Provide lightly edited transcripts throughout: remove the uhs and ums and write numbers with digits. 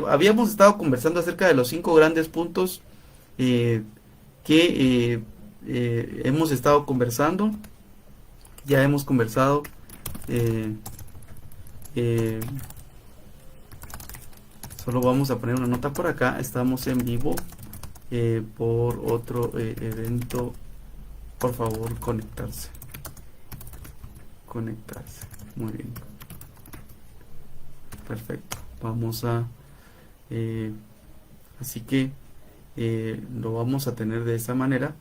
Habíamos estado conversando acerca de los 5 grandes puntos que hemos estado conversando. Ya hemos conversado. eh, eh, Solo vamos a poner una nota por acá. Estamos en vivo por otro evento. Por favor, conectarse. Conectarse. Muy bien. Perfecto. Vamos a... así que lo vamos a tener de esa manera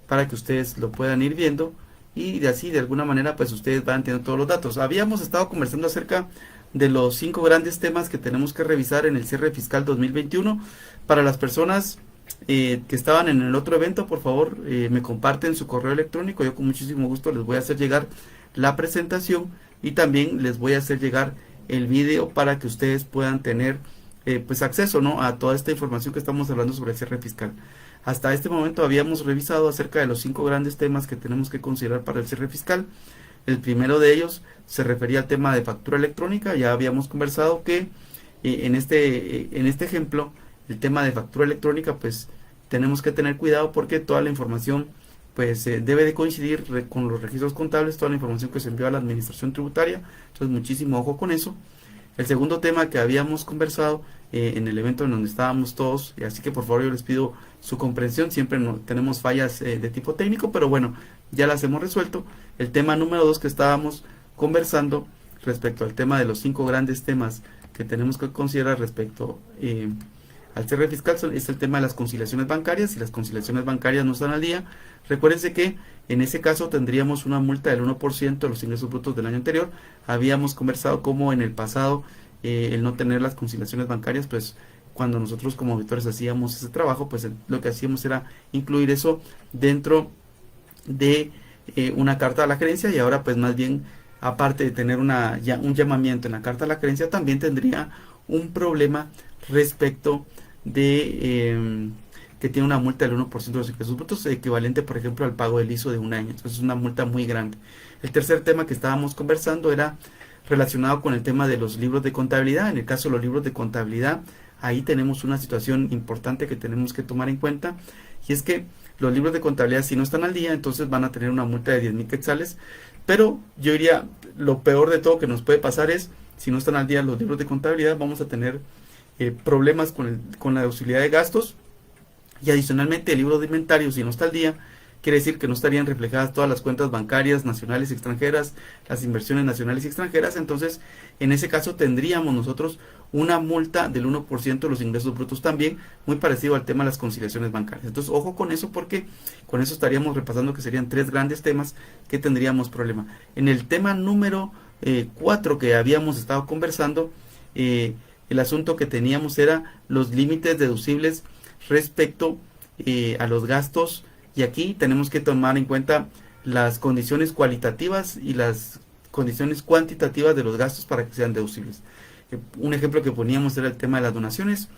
para que ustedes lo puedan ir viendo y de así de alguna manera pues ustedes van teniendo todos los datos. Habíamos estado conversando acerca de los 5 grandes temas que tenemos que revisar en el cierre fiscal 2021. Para las personas que estaban en el otro evento, por favor me comparten su correo electrónico. Yo con muchísimo gusto les voy a hacer llegar la presentación y también les voy a hacer llegar el video para que ustedes puedan tener pues acceso, ¿no?, a toda esta información que estamos hablando sobre el cierre fiscal. Hasta este momento habíamos revisado acerca de los 5 grandes temas que tenemos que considerar para el cierre fiscal. El primero de ellos se refería al tema de factura electrónica. Ya habíamos conversado que en este ejemplo, el tema de factura electrónica, pues tenemos que tener cuidado porque toda la información pues debe de coincidir con los registros contables, toda la información que se envió a la administración tributaria. Entonces muchísimo ojo con eso. El segundo tema que habíamos conversado en el evento en donde estábamos todos, así que por favor yo les pido su comprensión, siempre tenemos fallas de tipo técnico, pero bueno, ya las hemos resuelto. El tema número 2 que estábamos conversando respecto al tema de los 5 grandes temas que tenemos que considerar respecto al cierre fiscal es el tema de las conciliaciones bancarias. Si las conciliaciones bancarias no están al día, recuérdense que en ese caso tendríamos una multa del 1% de los ingresos brutos del año anterior. Habíamos conversado cómo en el pasado el no tener las conciliaciones bancarias, pues cuando nosotros como auditores hacíamos ese trabajo, pues lo que hacíamos era incluir eso dentro de una carta a la gerencia, y ahora pues más bien, aparte de tener un llamamiento en la carta a la gerencia, también tendría un problema respecto de que tiene una multa del 1% de los ingresos brutos, equivalente por ejemplo al pago del ISO de un año. Entonces es una multa muy grande. El tercer tema que estábamos conversando era relacionado con el tema de los libros de contabilidad. En el caso de los libros de contabilidad, ahí tenemos una situación importante que tenemos que tomar en cuenta, y es que los libros de contabilidad, si no están al día, entonces van a tener una multa de 10,000 quetzales, pero yo diría, lo peor de todo que nos puede pasar es, si no están al día los libros de contabilidad, vamos a tener problemas con la deducibilidad de gastos, y adicionalmente el libro de inventario, si no está al día, quiere decir que no estarían reflejadas todas las cuentas bancarias nacionales y extranjeras, las inversiones nacionales y extranjeras. Entonces en ese caso tendríamos nosotros una multa del 1% de los ingresos brutos, también muy parecido al tema de las conciliaciones bancarias. Entonces ojo con eso, porque con eso estaríamos repasando que serían 3 grandes temas que tendríamos problema. En el tema número 4 que habíamos estado conversando, el asunto que teníamos era los límites deducibles respecto a los gastos, y aquí tenemos que tomar en cuenta las condiciones cualitativas y las condiciones cuantitativas de los gastos para que sean deducibles. Un ejemplo que poníamos era el tema de las donaciones.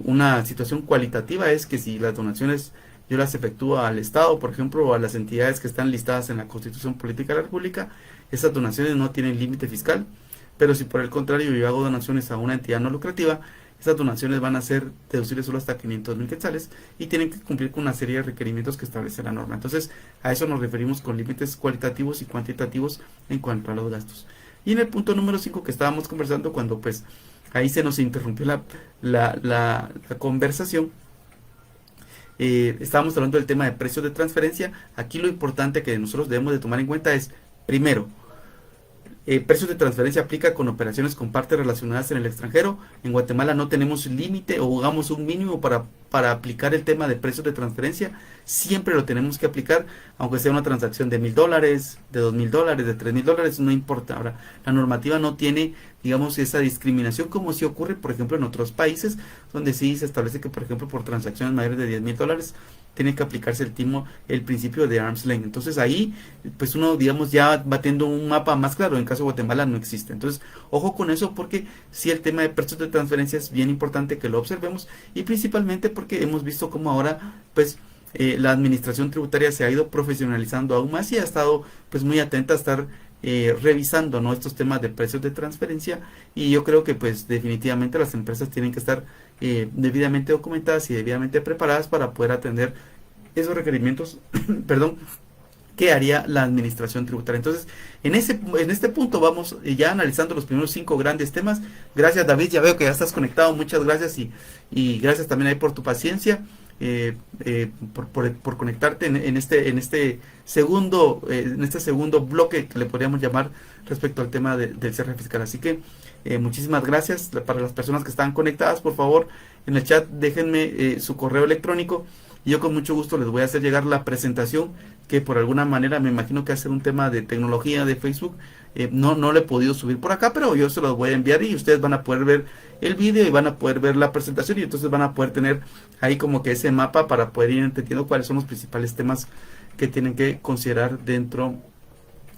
Una situación cualitativa es que si las donaciones yo las efectúo al Estado, por ejemplo, o a las entidades que están listadas en la Constitución Política de la República, esas donaciones no tienen límite fiscal. Pero si por el contrario yo hago donaciones a una entidad no lucrativa, esas donaciones van a ser deducibles solo hasta 500,000 quetzales y tienen que cumplir con una serie de requerimientos que establece la norma. Entonces a eso nos referimos con límites cualitativos y cuantitativos en cuanto a los gastos. Y en el punto número 5 que estábamos conversando, cuando pues ahí se nos interrumpió la conversación, estábamos hablando del tema de precios de transferencia. Aquí lo importante que nosotros debemos de tomar en cuenta es, primero, precios de transferencia aplica con operaciones con partes relacionadas en el extranjero. En Guatemala no tenemos límite o hagamos un mínimo para aplicar el tema de precios de transferencia. Siempre lo tenemos que aplicar, aunque sea una transacción de $1,000, de $2,000, de $3,000, no importa. Ahora, la normativa no tiene, digamos, esa discriminación como si ocurre, por ejemplo, en otros países, donde sí se establece que, por ejemplo, por transacciones mayores de $10,000, tiene que aplicarse el principio de arm's length. Entonces ahí, pues uno, digamos, ya va teniendo un mapa más claro. En caso de Guatemala no existe. Entonces, ojo con eso, porque si el tema de precios de transferencia es bien importante que lo observemos, y principalmente porque hemos visto cómo ahora, pues, la administración tributaria se ha ido profesionalizando aún más y ha estado, pues, muy atenta a estar revisando, ¿no?, estos temas de precios de transferencia, y yo creo que pues definitivamente las empresas tienen que estar debidamente documentadas y debidamente preparadas para poder atender esos requerimientos perdón, que haría la administración tributaria. Entonces, en este punto vamos ya analizando los primeros 5 grandes temas. Gracias, David, ya veo que ya estás conectado, muchas gracias, y gracias también ahí por tu paciencia, por conectarte en este segundo bloque que le podríamos llamar respecto al tema del cierre fiscal. Así que muchísimas gracias. Para las personas que están conectadas, por favor, en el chat déjenme su correo electrónico, y yo con mucho gusto les voy a hacer llegar la presentación, que por alguna manera me imagino que hace un tema de tecnología de Facebook, no lo he podido subir por acá, pero yo se los voy a enviar y ustedes van a poder ver el vídeo y van a poder ver la presentación, y entonces van a poder tener ahí como que ese mapa para poder ir entendiendo cuáles son los principales temas que tienen que considerar dentro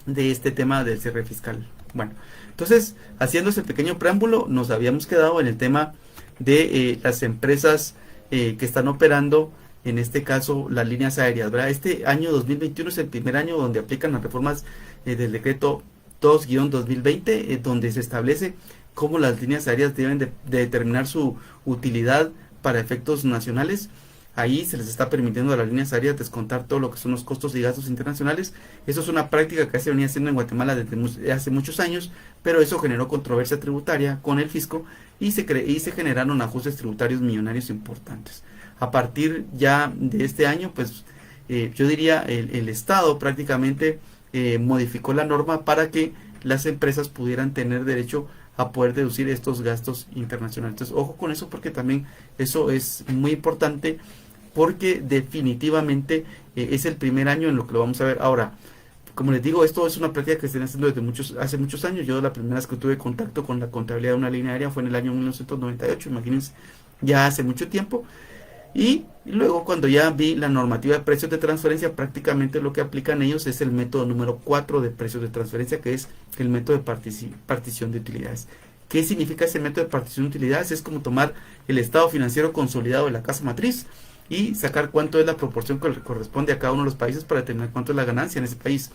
de este tema del cierre fiscal. Bueno, entonces, haciendo ese pequeño preámbulo, nos habíamos quedado en el tema de las empresas que están operando, en este caso las líneas aéreas, ¿verdad? Este año 2021 es el primer año donde aplican las reformas del decreto 2-2020, donde se establece cómo las líneas aéreas deben de determinar su utilidad para efectos nacionales. Ahí se les está permitiendo a las líneas aéreas descontar todo lo que son los costos y gastos internacionales. Eso es una práctica que se venía haciendo en Guatemala desde hace muchos años, pero eso generó controversia tributaria con el fisco, y se generaron ajustes tributarios millonarios importantes. A partir ya de este año, pues yo diría el Estado prácticamente modificó la norma para que las empresas pudieran tener derecho a poder deducir estos gastos internacionales. Entonces, ojo con eso, porque también eso es muy importante, porque definitivamente es el primer año en lo que lo vamos a ver. Ahora, como les digo, esto es una práctica que se está haciendo hace muchos años. Yo la primera vez que tuve contacto con la contabilidad de una línea aérea fue en el año 1998, imagínense, ya hace mucho tiempo. Y luego, cuando ya vi la normativa de precios de transferencia, prácticamente lo que aplican ellos es el método número 4 de precios de transferencia, que es el método de partición de utilidades. ¿Qué significa ese método de partición de utilidades? Es como tomar el estado financiero consolidado de la casa matriz y sacar cuánto es la proporción que le corresponde a cada uno de los países para determinar cuánto es la ganancia en ese país.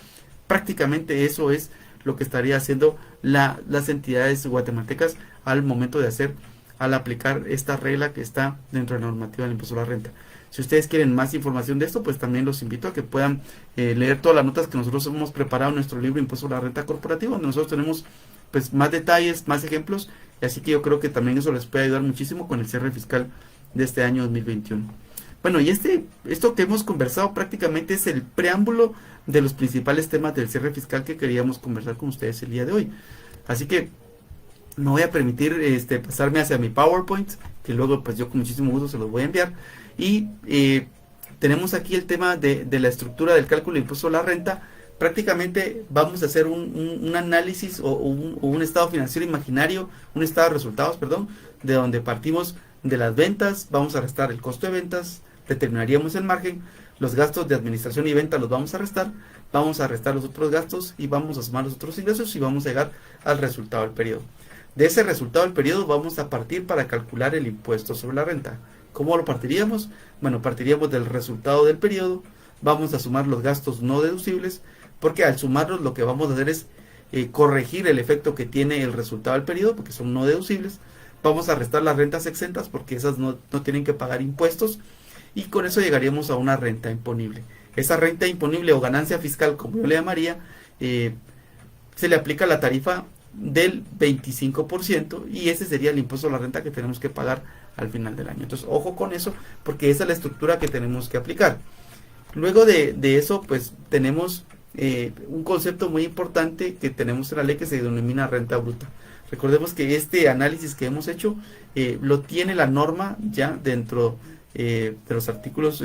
Prácticamente eso es lo que estaría haciendo las entidades guatemaltecas al aplicar esta regla que está dentro de la normativa del impuesto a la renta. Si ustedes quieren más información de esto, pues también los invito a que puedan leer todas las notas que nosotros hemos preparado en nuestro libro Impuesto a la Renta Corporativa, donde nosotros tenemos pues más detalles, más ejemplos, y así que yo creo que también eso les puede ayudar muchísimo con el cierre fiscal de este año 2021. Bueno, y esto que hemos conversado prácticamente es el preámbulo de los principales temas del cierre fiscal que queríamos conversar con ustedes el día de hoy. Así que me voy a permitir pasarme hacia mi PowerPoint, que luego pues yo con muchísimo gusto se los voy a enviar. Y tenemos aquí el tema de la estructura del cálculo de impuesto a la renta. Prácticamente vamos a hacer un análisis o un estado financiero imaginario, un estado de resultados, perdón, de donde partimos de las ventas, vamos a restar el costo de ventas, determinaríamos el margen, los gastos de administración y venta los vamos a restar los otros gastos y vamos a sumar los otros ingresos y vamos a llegar al resultado del periodo. De ese resultado del periodo vamos a partir para calcular el impuesto sobre la renta. ¿Cómo lo partiríamos? Bueno, partiríamos del resultado del periodo, vamos a sumar los gastos no deducibles, porque al sumarlos lo que vamos a hacer es corregir el efecto que tiene el resultado del periodo, porque son no deducibles. Vamos a restar las rentas exentas, porque esas no tienen que pagar impuestos, y con eso llegaríamos a una renta imponible. Esa renta imponible o ganancia fiscal, como yo le llamaría, se le aplica la tarifa del 25%, y ese sería el impuesto a la renta que tenemos que pagar al final del año. Entonces, ojo con eso, porque esa es la estructura que tenemos que aplicar. Luego de eso, pues tenemos un concepto muy importante que tenemos en la ley, que se denomina renta bruta. Recordemos que este análisis que hemos hecho lo tiene la norma ya dentro de los artículos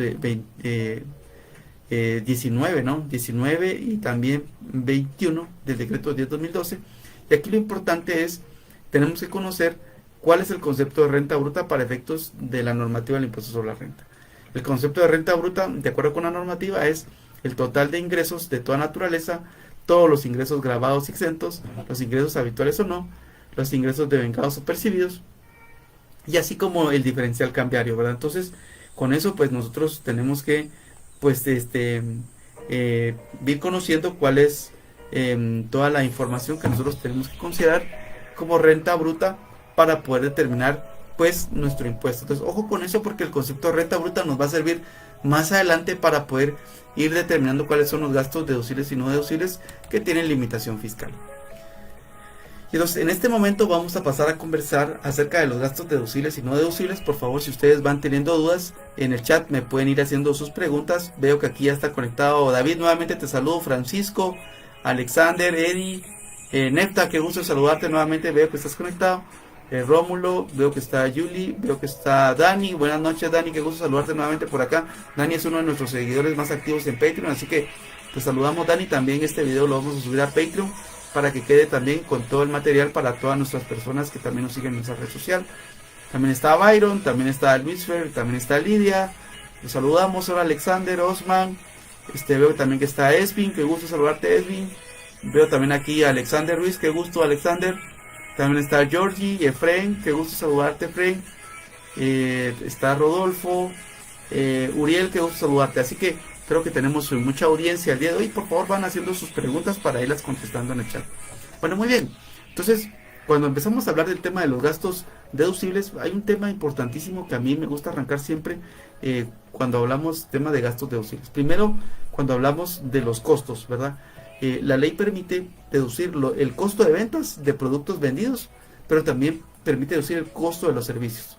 19, ¿no? 19 y también 21 del decreto 10-2012. Y aquí lo importante es, tenemos que conocer cuál es el concepto de renta bruta para efectos de la normativa del impuesto sobre la renta. El concepto de renta bruta, de acuerdo con la normativa, es el total de ingresos de toda naturaleza, todos los ingresos grabados y exentos, los ingresos habituales o no, los ingresos devengados o percibidos, y así como el diferencial cambiario, ¿verdad? Entonces, con eso, pues nosotros tenemos que, pues, ir conociendo cuál es toda la información que nosotros tenemos que considerar como renta bruta para poder determinar pues nuestro impuesto. Entonces ojo con eso, porque el concepto de renta bruta nos va a servir más adelante para poder ir determinando cuáles son los gastos deducibles y no deducibles que tienen limitación fiscal. Y entonces en este momento vamos a pasar a conversar acerca de los gastos deducibles y no deducibles. Por favor, si ustedes van teniendo dudas en el chat, me pueden ir haciendo sus preguntas. Veo que aquí ya está conectado David, nuevamente te saludo, Francisco, Alexander, Eddie, Nefta, qué gusto saludarte nuevamente, veo que estás conectado. Rómulo, veo que está Yuli, veo que está Dani. Buenas noches, Dani, qué gusto saludarte nuevamente por acá. Dani es uno de nuestros seguidores más activos en Patreon, así que te saludamos, Dani. También este video lo vamos a subir a Patreon para que quede también con todo el material para todas nuestras personas que también nos siguen en nuestra red social. También está Byron, también está Luisfer, también está Lidia. Los saludamos. Ahora Alexander, Osman. Veo también que está Esvin, qué gusto saludarte, Esvin. Veo también aquí a Alexander Ruiz, qué gusto, Alexander. También está Georgie, Efraín, qué gusto saludarte, Efraín. Está Rodolfo, Uriel, qué gusto saludarte. Así que creo que tenemos mucha audiencia el día de hoy. Por favor, van haciendo sus preguntas para irlas contestando en el chat. Bueno, muy bien. Entonces, cuando empezamos a hablar del tema de los gastos deducibles, hay un tema importantísimo que a mí me gusta arrancar siempre cuando hablamos tema de gastos deducibles. Primero, cuando hablamos de los costos, ¿verdad? La ley permite deducir el costo de ventas de productos vendidos, pero también permite deducir el costo de los servicios.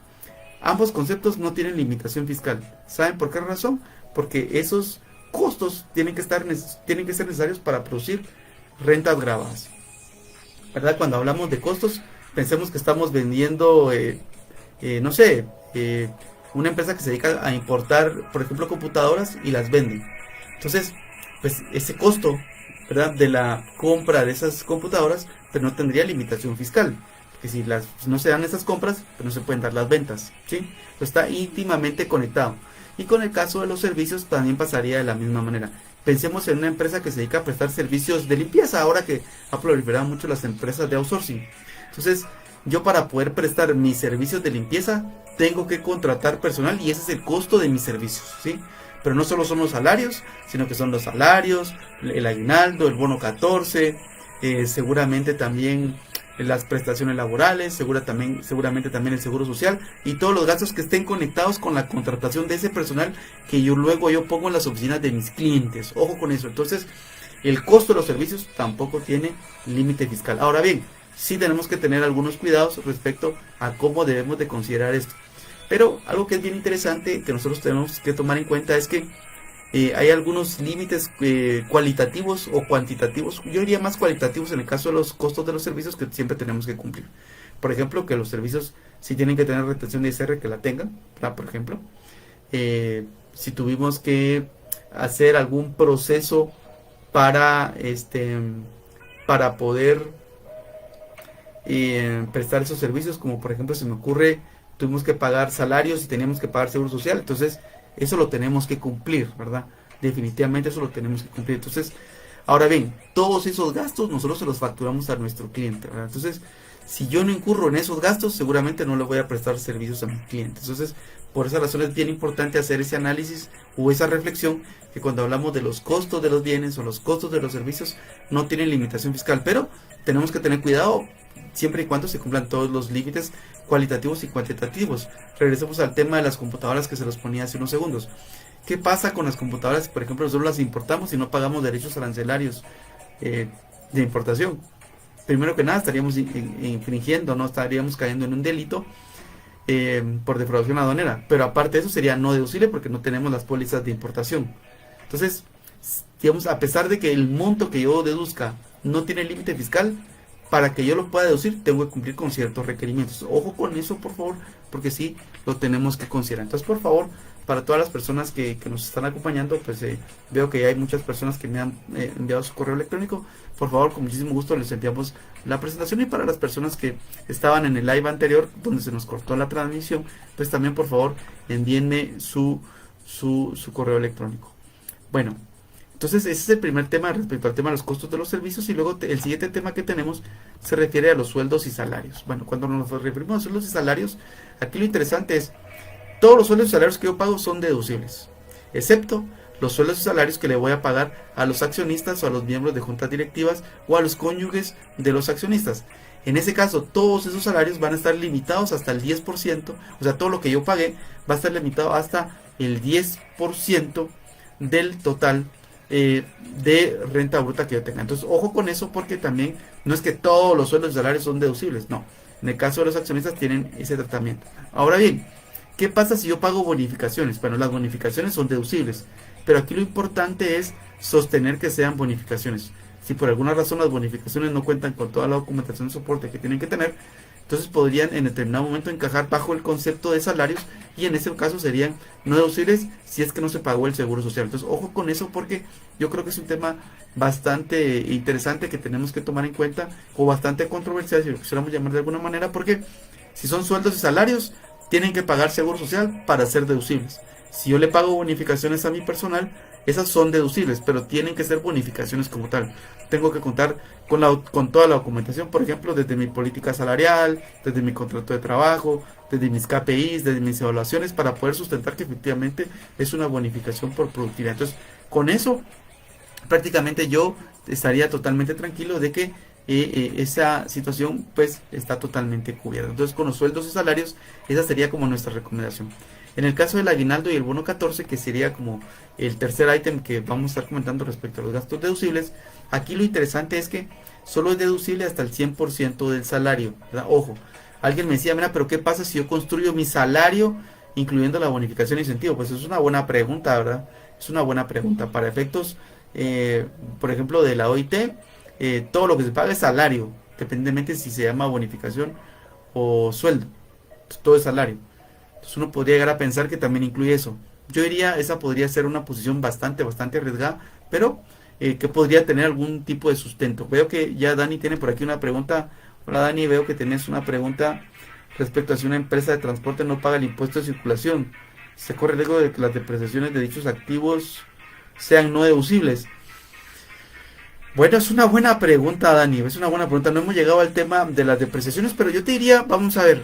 Ambos conceptos no tienen limitación fiscal. ¿Saben por qué razón? Porque esos costos tienen que ser necesarios para producir rentas grabadas, ¿verdad? Cuando hablamos de costos, pensemos que estamos vendiendo, no sé, una empresa que se dedica a importar, por ejemplo, computadoras y las vende. Entonces, pues ese costo, ¿verdad?, de la compra de esas computadoras, pero no tendría limitación fiscal, porque si no se dan esas compras, pues no se pueden dar las ventas, ¿sí? Entonces está íntimamente conectado. Y con el caso de los servicios también pasaría de la misma manera. Pensemos en una empresa que se dedica a prestar servicios de limpieza, ahora que ha proliferado mucho las empresas de outsourcing. Entonces, yo para poder prestar mis servicios de limpieza, tengo que contratar personal y ese es el costo de mis servicios, ¿sí? Pero no solo son los salarios, sino que son los salarios, el aguinaldo, el bono 14, seguramente también las prestaciones laborales, seguramente también el seguro social y todos los gastos que estén conectados con la contratación de ese personal que yo pongo en las oficinas de mis clientes. Ojo con eso. Entonces, el costo de los servicios tampoco tiene límite fiscal. Ahora bien, sí tenemos que tener algunos cuidados respecto a cómo debemos de considerar esto. Pero algo que es bien interesante que nosotros tenemos que tomar en cuenta es que hay algunos límites cualitativos o cuantitativos, yo diría más cualitativos en el caso de los costos de los servicios que siempre tenemos que cumplir. Por ejemplo, que los servicios si tienen que tener retención de ISR, que la tengan, ¿verdad? Por ejemplo, si tuvimos que hacer algún proceso para poder prestar esos servicios, como por ejemplo se me ocurre, tuvimos que pagar salarios y teníamos que pagar seguro social, entonces eso lo tenemos que cumplir, ¿verdad? Definitivamente eso lo tenemos que cumplir. Entonces, ahora bien, todos esos gastos nosotros se los facturamos a nuestro cliente, ¿verdad? Entonces, si yo no incurro en esos gastos, seguramente no le voy a prestar servicios a mi cliente. Entonces, por esa razón es bien importante hacer ese análisis o esa reflexión, que cuando hablamos de los costos de los bienes o los costos de los servicios, no tienen limitación fiscal, pero tenemos que tener cuidado siempre y cuando se cumplan todos los límites cualitativos y cuantitativos. Regresemos al tema de las computadoras que se los ponía hace unos segundos. ¿Qué pasa con las computadoras? Por ejemplo, nosotros las importamos y no pagamos derechos arancelarios de importación. Primero que nada estaríamos infringiendo, no estaríamos cayendo en un delito por defraudación aduanera, pero aparte de eso sería no deducible porque no tenemos las pólizas de importación. Entonces, digamos, a pesar de que el monto que yo deduzca no tiene límite fiscal, para que yo lo pueda deducir tengo que cumplir con ciertos requerimientos. Ojo con eso, por favor, porque sí lo tenemos que considerar. Entonces, por favor, para todas las personas que nos están acompañando, pues veo que hay muchas personas que me han enviado su correo electrónico. Por favor, con muchísimo gusto les enviamos la presentación, y para las personas que estaban en el live anterior donde se nos cortó la transmisión, pues también por favor envíenme su correo electrónico. Bueno, entonces ese es el primer tema respecto al tema de los costos de los servicios, y luego el siguiente tema que tenemos se refiere a los sueldos y salarios. Bueno, cuando nos referimos a sueldos y salarios, aquí lo interesante es, todos los sueldos y salarios que yo pago son deducibles, excepto los sueldos y salarios que le voy a pagar a los accionistas o a los miembros de juntas directivas o a los cónyuges de los accionistas. En ese caso, todos esos salarios van a estar limitados hasta el 10%, o sea, todo lo que yo pagué va a estar limitado hasta el 10% del total de renta bruta que yo tenga. Entonces, ojo con eso, porque también no es que todos los sueldos y salarios son deducibles, no. En el caso de los accionistas tienen ese tratamiento. Ahora bien, ¿qué pasa si yo pago bonificaciones? Bueno, las bonificaciones son deducibles, pero aquí lo importante es sostener que sean bonificaciones. Si por alguna razón las bonificaciones no cuentan con toda la documentación de soporte que tienen que tener, entonces podrían en determinado momento encajar bajo el concepto de salarios, y en ese caso serían no deducibles si es que no se pagó el seguro social. Entonces, ojo con eso, porque yo creo que es un tema bastante interesante que tenemos que tomar en cuenta, o bastante controversial, si lo quisiéramos llamar de alguna manera, porque si son sueldos y salarios, tienen que pagar seguro social para ser deducibles. Si yo le pago bonificaciones a mi personal, esas son deducibles, pero tienen que ser bonificaciones como tal. Tengo que contar con toda la documentación, por ejemplo, desde mi política salarial, desde mi contrato de trabajo, desde mis KPIs, desde mis evaluaciones, para poder sustentar que efectivamente es una bonificación por productividad. Entonces, con eso, prácticamente yo estaría totalmente tranquilo de que esa situación pues está totalmente cubierta. Entonces, con los sueldos y salarios, esa sería como nuestra recomendación. En el caso del aguinaldo y el bono 14, que sería como el tercer ítem que vamos a estar comentando respecto a los gastos deducibles, aquí lo interesante es que solo es deducible hasta el 100% del salario, ¿verdad? Ojo, alguien me decía, mira, pero ¿qué pasa si yo construyo mi salario incluyendo la bonificación e incentivo? Pues es una buena pregunta, ¿verdad? Es una buena pregunta. Para efectos, por ejemplo, de la OIT, todo lo que se paga es salario, dependientemente si se llama bonificación o sueldo. Pues todo es salario. Entonces uno podría llegar a pensar que también incluye eso. Yo diría, esa podría ser una posición bastante arriesgada, pero que podría tener algún tipo de sustento. Veo que ya Dani tiene por aquí una pregunta. Hola Dani, veo que tenés una pregunta respecto a si una empresa de transporte no paga el impuesto de circulación. ¿Se corre el riesgo de que las depreciaciones de dichos activos sean no deducibles? Bueno, es una buena pregunta, Dani, es una buena pregunta. No hemos llegado al tema de las depreciaciones, pero yo te diría, vamos a ver,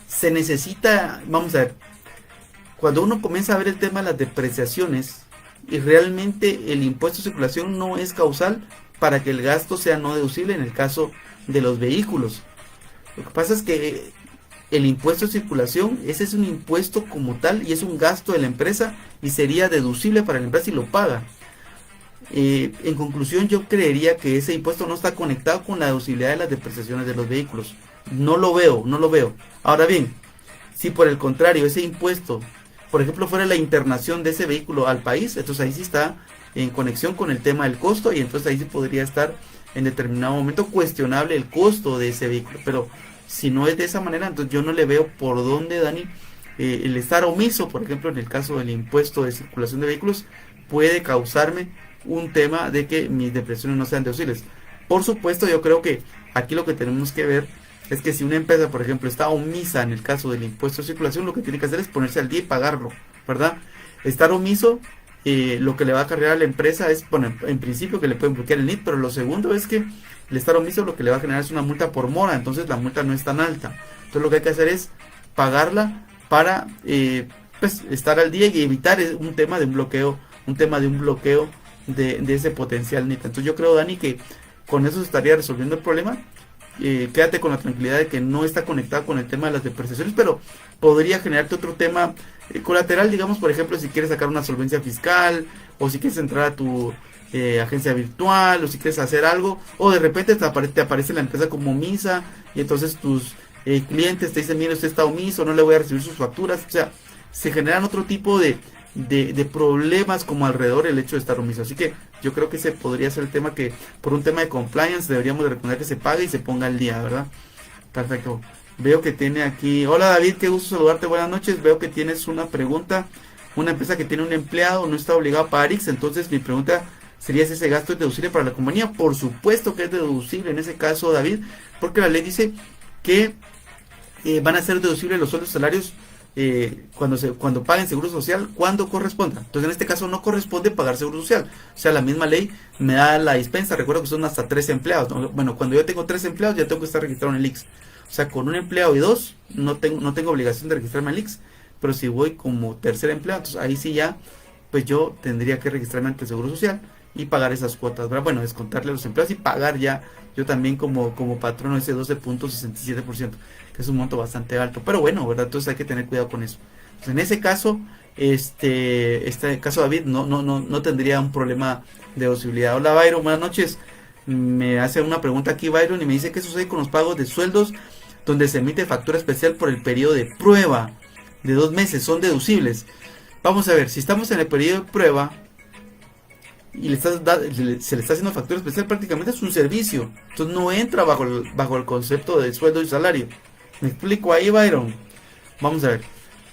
se necesita, vamos a ver, cuando uno comienza a ver el tema de las depreciaciones, y realmente el impuesto de circulación no es causal para que el gasto sea no deducible en el caso de los vehículos. Lo que pasa es que el impuesto de circulación, ese es un impuesto como tal y es un gasto de la empresa y sería deducible para la empresa si lo paga. En conclusión, yo creería que ese impuesto no está conectado con la deducibilidad de las depreciaciones de los vehículos. No lo veo. Ahora bien, si por el contrario ese impuesto, por ejemplo, fuera la internación de ese vehículo al país, entonces ahí sí está en conexión con el tema del costo y entonces ahí sí podría estar en determinado momento cuestionable el costo de ese vehículo. Pero si no es de esa manera, entonces yo no le veo por dónde, Dani, el estar omiso, por ejemplo, en el caso del impuesto de circulación de vehículos, puede causarme un tema de que mis depreciaciones no sean deducibles. Por supuesto, yo creo que aquí lo que tenemos que ver es que si una empresa, por ejemplo, está omisa en el caso del impuesto de circulación, lo que tiene que hacer es ponerse al día y pagarlo, ¿verdad? Estar omiso, lo que le va a cargar a la empresa es, bueno, en principio que le pueden bloquear el NIT, pero lo segundo es que el estar omiso lo que le va a generar es una multa por mora, entonces la multa no es tan alta. Entonces lo que hay que hacer es pagarla para pues estar al día y evitar un tema de un bloqueo, de ese potencial NIT. Entonces yo creo, Dani, que con eso se estaría resolviendo el problema. Quédate con la tranquilidad de que no está conectado con el tema de las depreciaciones, pero podría generarte otro tema colateral, digamos, por ejemplo, si quieres sacar una solvencia fiscal, o si quieres entrar a tu agencia virtual, o si quieres hacer algo, o de repente te aparece la empresa como omisa, y entonces tus clientes te dicen, mire, usted está omiso, no le voy a recibir sus facturas. O sea, se generan otro tipo de problemas como alrededor el hecho de estar omiso. Así que yo creo que ese podría ser el tema que por un tema de compliance deberíamos de recomendar que se pague y se ponga al día, ¿verdad? Perfecto. Veo que tiene aquí, hola David, qué gusto saludarte, buenas noches. Veo que tienes una pregunta. Una empresa que tiene un empleado no está obligado a pagar X, entonces mi pregunta sería si ese gasto es deducible para la compañía. Por supuesto que es deducible en ese caso, David, porque la ley dice que van a ser deducibles los sueldos y salarios cuando paguen seguro social, cuando corresponda. Entonces en este caso no corresponde pagar seguro social. O sea, la misma ley me da la dispensa. Recuerdo que son hasta 3 empleados, ¿no? Bueno, cuando yo tengo 3 empleados ya tengo que estar registrado en el IX. O sea, con un empleado y 2 no tengo obligación de registrarme en el IX. Pero si voy como tercer empleado, entonces ahí sí ya pues yo tendría que registrarme ante el Seguro Social y pagar esas cuotas, ¿verdad? Bueno, descontarle a los empleados y pagar ya yo también como patrono ese 12.67%, que es un monto bastante alto. Pero bueno, ¿verdad? Entonces hay que tener cuidado con eso. Entonces, en ese caso, este caso David no tendría un problema de deducibilidad. Hola Byron, buenas noches. Me hace una pregunta aquí Byron y me dice qué sucede con los pagos de sueldos donde se emite factura especial por el periodo de prueba de 2 meses, ¿son deducibles? Vamos a ver, si estamos en el periodo de prueba y se le está haciendo factura especial, prácticamente es un servicio, entonces no entra bajo el concepto de sueldo y salario. ¿Me explico ahí, Byron? Vamos a ver,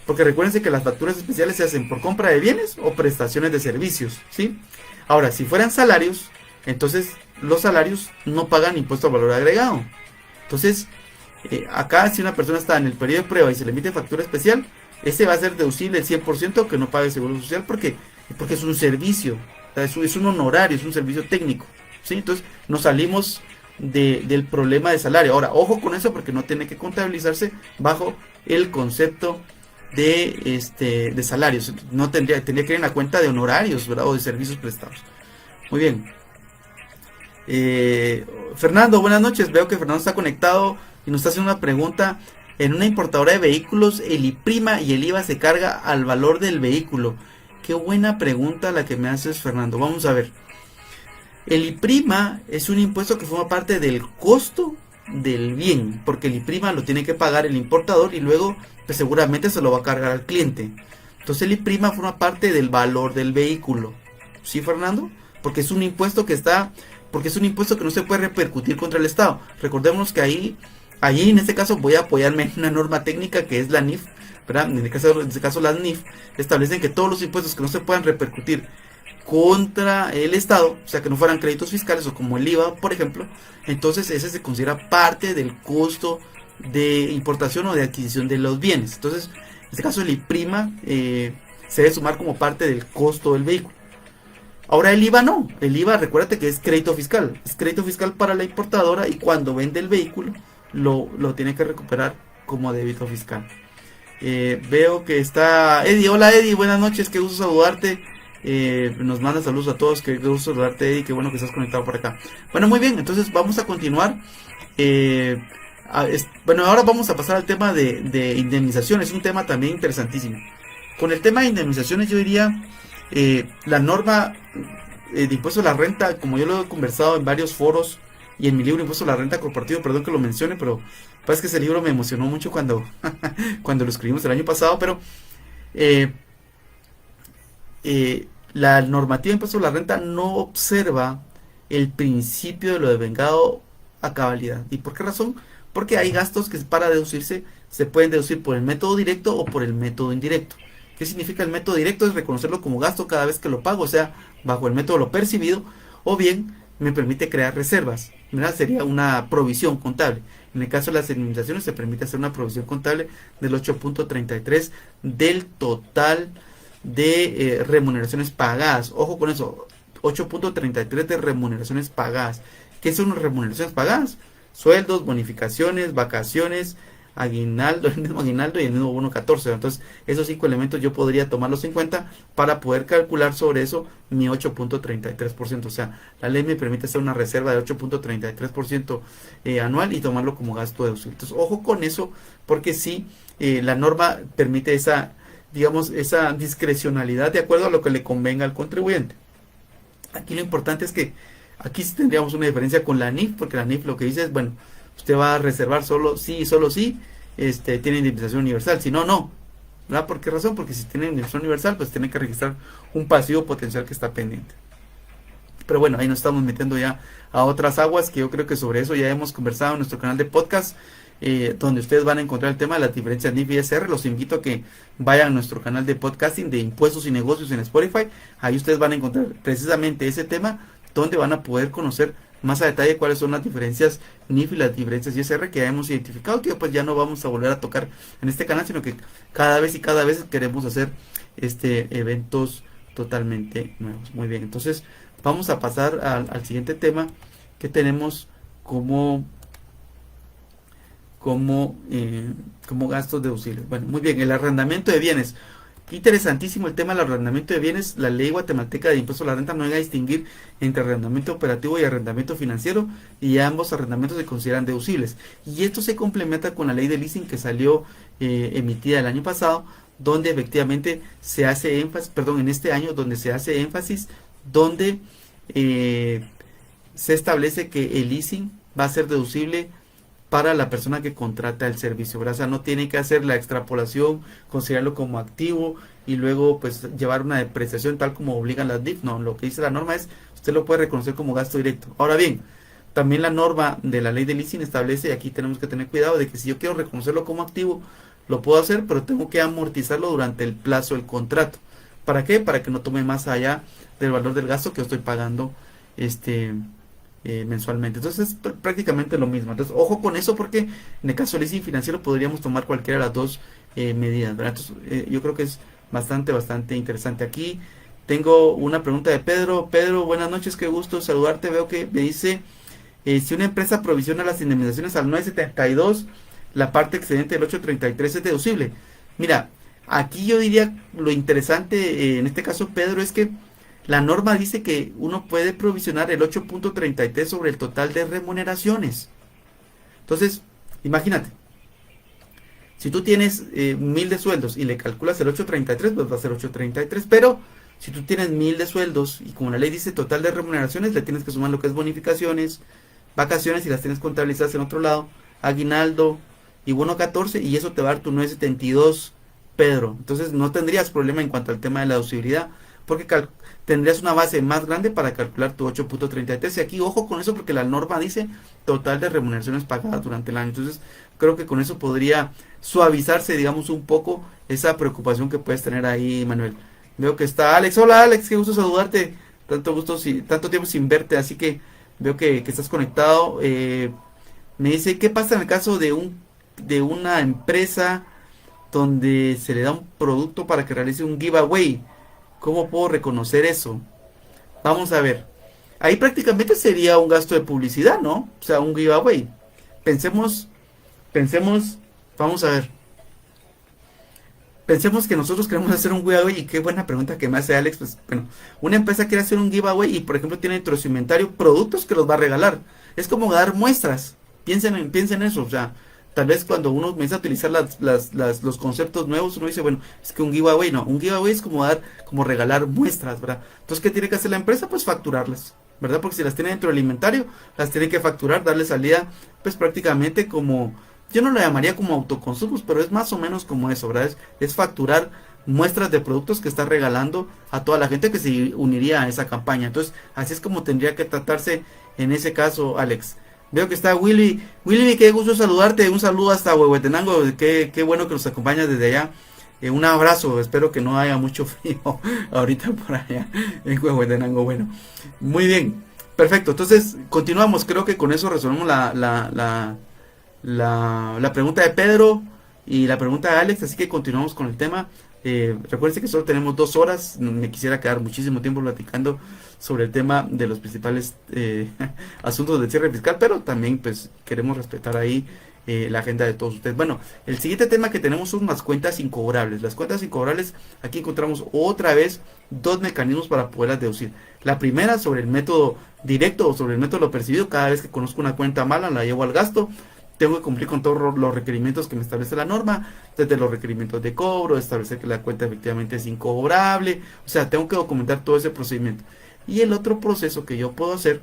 porque recuérdense que las facturas especiales se hacen por compra de bienes o prestaciones de servicios, ¿sí? Ahora, si fueran salarios, entonces los salarios no pagan impuesto al valor agregado. Entonces, acá si una persona está en el periodo de prueba y se le emite factura especial, este va a ser deducible el 100% que no pague seguro social porque es un servicio, o sea, es un honorario, es un servicio técnico, ¿sí? Entonces nos salimos del problema de salario. Ahora, ojo con eso porque no tiene que contabilizarse bajo el concepto de salarios. No tendría que ir en la cuenta de honorarios, ¿verdad? O de servicios prestados. Muy bien. Fernando, buenas noches. Veo que Fernando está conectado y nos está haciendo una pregunta. En una importadora de vehículos, el IPRIMA y el IVA se carga al valor del vehículo. Qué buena pregunta la que me haces, Fernando. Vamos a ver. El IPRIMA es un impuesto que forma parte del costo del bien, porque el IPRIMA lo tiene que pagar el importador y luego pues seguramente se lo va a cargar al cliente. Entonces el IPRIMA forma parte del valor del vehículo. ¿Sí, Fernando? Porque es un impuesto que no se puede repercutir contra el Estado. Recordemos que allí en este caso voy a apoyarme en una norma técnica que es la NIF, ¿verdad? En este caso las NIF establecen que todos los impuestos que no se puedan repercutir contra el Estado, o sea que no fueran créditos fiscales o como el IVA, por ejemplo, entonces ese se considera parte del costo de importación o de adquisición de los bienes. Entonces, en este caso el IPRIMA se debe sumar como parte del costo del vehículo. Ahora el IVA no, el IVA recuérdate que es crédito fiscal para la importadora y cuando vende el vehículo lo tiene que recuperar como débito fiscal. Veo que está Eddie. Hola Eddie, buenas noches, qué gusto saludarte. Nos manda saludos a todos, qué gusto saludarte Eddie, qué bueno que estás conectado por acá. Bueno, muy bien, entonces vamos a continuar. Bueno, ahora vamos a pasar al tema de indemnizaciones, un tema también interesantísimo. Con el tema de indemnizaciones yo diría, la norma de impuesto a la renta, como yo lo he conversado en varios foros y en mi libro Impuesto a la Renta Corporativo, perdón que lo mencione, pero parece que ese libro me emocionó mucho cuando lo escribimos el año pasado, pero la normativa de impuesto a la renta no observa el principio de lo devengado a cabalidad. ¿Y por qué razón? Porque hay gastos que para deducirse se pueden deducir por el método directo o por el método indirecto. ¿Qué significa el método directo? Es reconocerlo como gasto cada vez que lo pago, o sea, bajo el método lo percibido, o bien me permite crear reservas. ¿Verdad? Sería una provisión contable. En el caso de las indemnizaciones se permite hacer una provisión contable del 8.33 del total de remuneraciones pagadas. Ojo con eso, 8.33 de remuneraciones pagadas. ¿Qué son las remuneraciones pagadas? Sueldos, bonificaciones, vacaciones, aguinaldo, el mismo aguinaldo y el mismo bono 14. Entonces, esos 5 elementos yo podría tomarlos en cuenta para poder calcular sobre eso mi 8.33%. O sea, la ley me permite hacer una reserva de 8.33% anual y tomarlo como gasto deducible. Entonces, ojo con eso, porque sí, la norma permite esa, digamos, esa discrecionalidad de acuerdo a lo que le convenga al contribuyente. Aquí lo importante es que aquí sí tendríamos una diferencia con la NIF, porque la NIF lo que dice es, bueno, usted va a reservar solo sí, tiene indemnización universal, si no, no. ¿Verdad? ¿Por qué razón? Porque si tiene indemnización universal, pues tiene que registrar un pasivo potencial que está pendiente. Pero bueno, ahí nos estamos metiendo ya a otras aguas, que yo creo que sobre eso ya hemos conversado en nuestro canal de podcast, donde ustedes van a encontrar el tema de las diferencias NIF y ISR. Los invito a que vayan a nuestro canal de podcasting de impuestos y negocios en Spotify. Ahí ustedes van a encontrar precisamente ese tema, donde van a poder conocer más a detalle cuáles son las diferencias NIF y las diferencias ISR que ya hemos identificado, que pues ya no vamos a volver a tocar en este canal, sino que cada vez queremos hacer eventos totalmente nuevos. Muy bien, entonces vamos a pasar al siguiente tema que tenemos como gastos deducibles. Bueno, muy bien, el arrendamiento de bienes. Qué interesantísimo el tema del arrendamiento de bienes. La ley guatemalteca de impuesto a la renta no llega a distinguir entre arrendamiento operativo y arrendamiento financiero, y ambos arrendamientos se consideran deducibles. Y esto se complementa con la ley de leasing que salió emitida el año pasado, donde efectivamente se hace énfasis, perdón, en este año, donde se hace énfasis, donde se establece que el leasing va a ser deducible para la persona que contrata el servicio, ¿verdad? O sea, no tiene que hacer la extrapolación, considerarlo como activo y luego pues llevar una depreciación tal como obligan las DIF. No, lo que dice la norma es, usted lo puede reconocer como gasto directo. Ahora bien, también la norma de la ley de leasing establece, y aquí tenemos que tener cuidado, de que si yo quiero reconocerlo como activo, lo puedo hacer, pero tengo que amortizarlo durante el plazo del contrato. ¿Para qué? Para que no tome más allá del valor del gasto que yo estoy pagando mensualmente. Entonces es prácticamente lo mismo. Entonces ojo con eso, porque en el caso del leasing financiero podríamos tomar cualquiera de las dos medidas, ¿verdad? Entonces yo creo que es bastante interesante. Aquí tengo una pregunta de Pedro. Pedro, buenas noches, qué gusto saludarte. Veo que me dice, si una empresa provisiona las indemnizaciones al 972, la parte excedente del 833 es deducible. Mira, aquí yo diría lo interesante en este caso, Pedro, es que la norma dice que uno puede provisionar el 8.33 sobre el total de remuneraciones. Entonces, imagínate, si tú tienes 1000 de sueldos y le calculas el 8.33, pues va a ser 8.33, pero si tú tienes 1000 de sueldos y como la ley dice total de remuneraciones, le tienes que sumar lo que es bonificaciones, vacaciones y las tienes contabilizadas en otro lado, aguinaldo y bono 14, y eso te va a dar tu 972, Pedro. Entonces no tendrías problema en cuanto al tema de la deducibilidad, porque tendrías una base más grande para calcular tu 8.33. Y aquí ojo con eso, porque la norma dice total de remuneraciones pagadas durante el año. Entonces creo que con eso podría suavizarse, digamos, un poco esa preocupación que puedes tener ahí, Manuel. Veo que está Alex. Hola Alex, qué gusto saludarte. Tanto tiempo sin verte, así que veo que estás conectado. Me dice, ¿qué pasa en el caso de una empresa donde se le da un producto para que realice un giveaway? ¿Cómo puedo reconocer eso? Vamos a ver. Ahí prácticamente sería un gasto de publicidad, ¿no? O sea, un giveaway. Pensemos, vamos a ver. Pensemos que nosotros queremos hacer un giveaway, y qué buena pregunta que me hace Alex. Pues bueno, una empresa quiere hacer un giveaway y por ejemplo tiene dentro de su inventario productos que los va a regalar. Es como dar muestras. Piensen en eso, o sea, tal vez cuando uno comienza a utilizar los conceptos nuevos, uno dice, bueno, es que un giveaway no, un giveaway es como regalar muestras, ¿verdad? Entonces, ¿qué tiene que hacer la empresa? Pues facturarlas, ¿verdad? Porque si las tiene dentro del inventario, las tiene que facturar, darle salida, pues prácticamente como, yo no lo llamaría como autoconsumos, pero es más o menos como eso, ¿verdad? Es facturar muestras de productos que está regalando a toda la gente que se uniría a esa campaña. Entonces, así es como tendría que tratarse en ese caso, Alex. Veo que está Willy. Willy, qué gusto saludarte. Un saludo hasta Huehuetenango. Qué bueno que nos acompañas desde allá. Un abrazo. Espero que no haya mucho frío ahorita por allá en Huehuetenango. Bueno, muy bien. Perfecto. Entonces, continuamos. Creo que con eso resolvemos la pregunta de Pedro y la pregunta de Alex. Así que continuamos con el tema. Recuerden que solo tenemos 2 horas. Me quisiera quedar muchísimo tiempo platicando sobre el tema de los principales asuntos del cierre fiscal, pero también pues queremos respetar ahí la agenda de todos ustedes. Bueno, el siguiente tema que tenemos son las cuentas incobrables. Las cuentas incobrables, aquí encontramos otra vez 2 mecanismos para poderlas deducir. La primera sobre el método directo o sobre el método de lo percibido. Cada vez que conozco una cuenta mala la llevo al gasto. Tengo que cumplir con todos los requerimientos que me establece la norma, desde los requerimientos de cobro, establecer que la cuenta efectivamente es incobrable, o sea, tengo que documentar todo ese procedimiento. Y el otro proceso que yo puedo hacer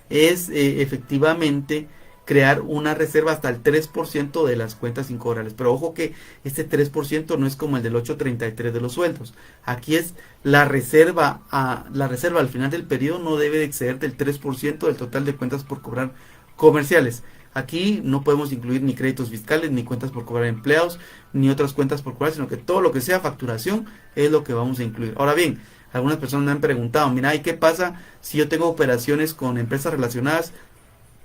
es efectivamente crear una reserva hasta el 3% de las cuentas incobrables. Pero ojo que este 3% no es como el del 8.33 de los sueldos. Aquí es la reserva al final del periodo no debe de exceder del 3% del total de cuentas por cobrar comerciales. Aquí no podemos incluir ni créditos fiscales, ni cuentas por cobrar empleados, ni otras cuentas por cobrar, sino que todo lo que sea facturación es lo que vamos a incluir. Ahora bien, algunas personas me han preguntado, mira, ¿y qué pasa si yo tengo operaciones con empresas relacionadas?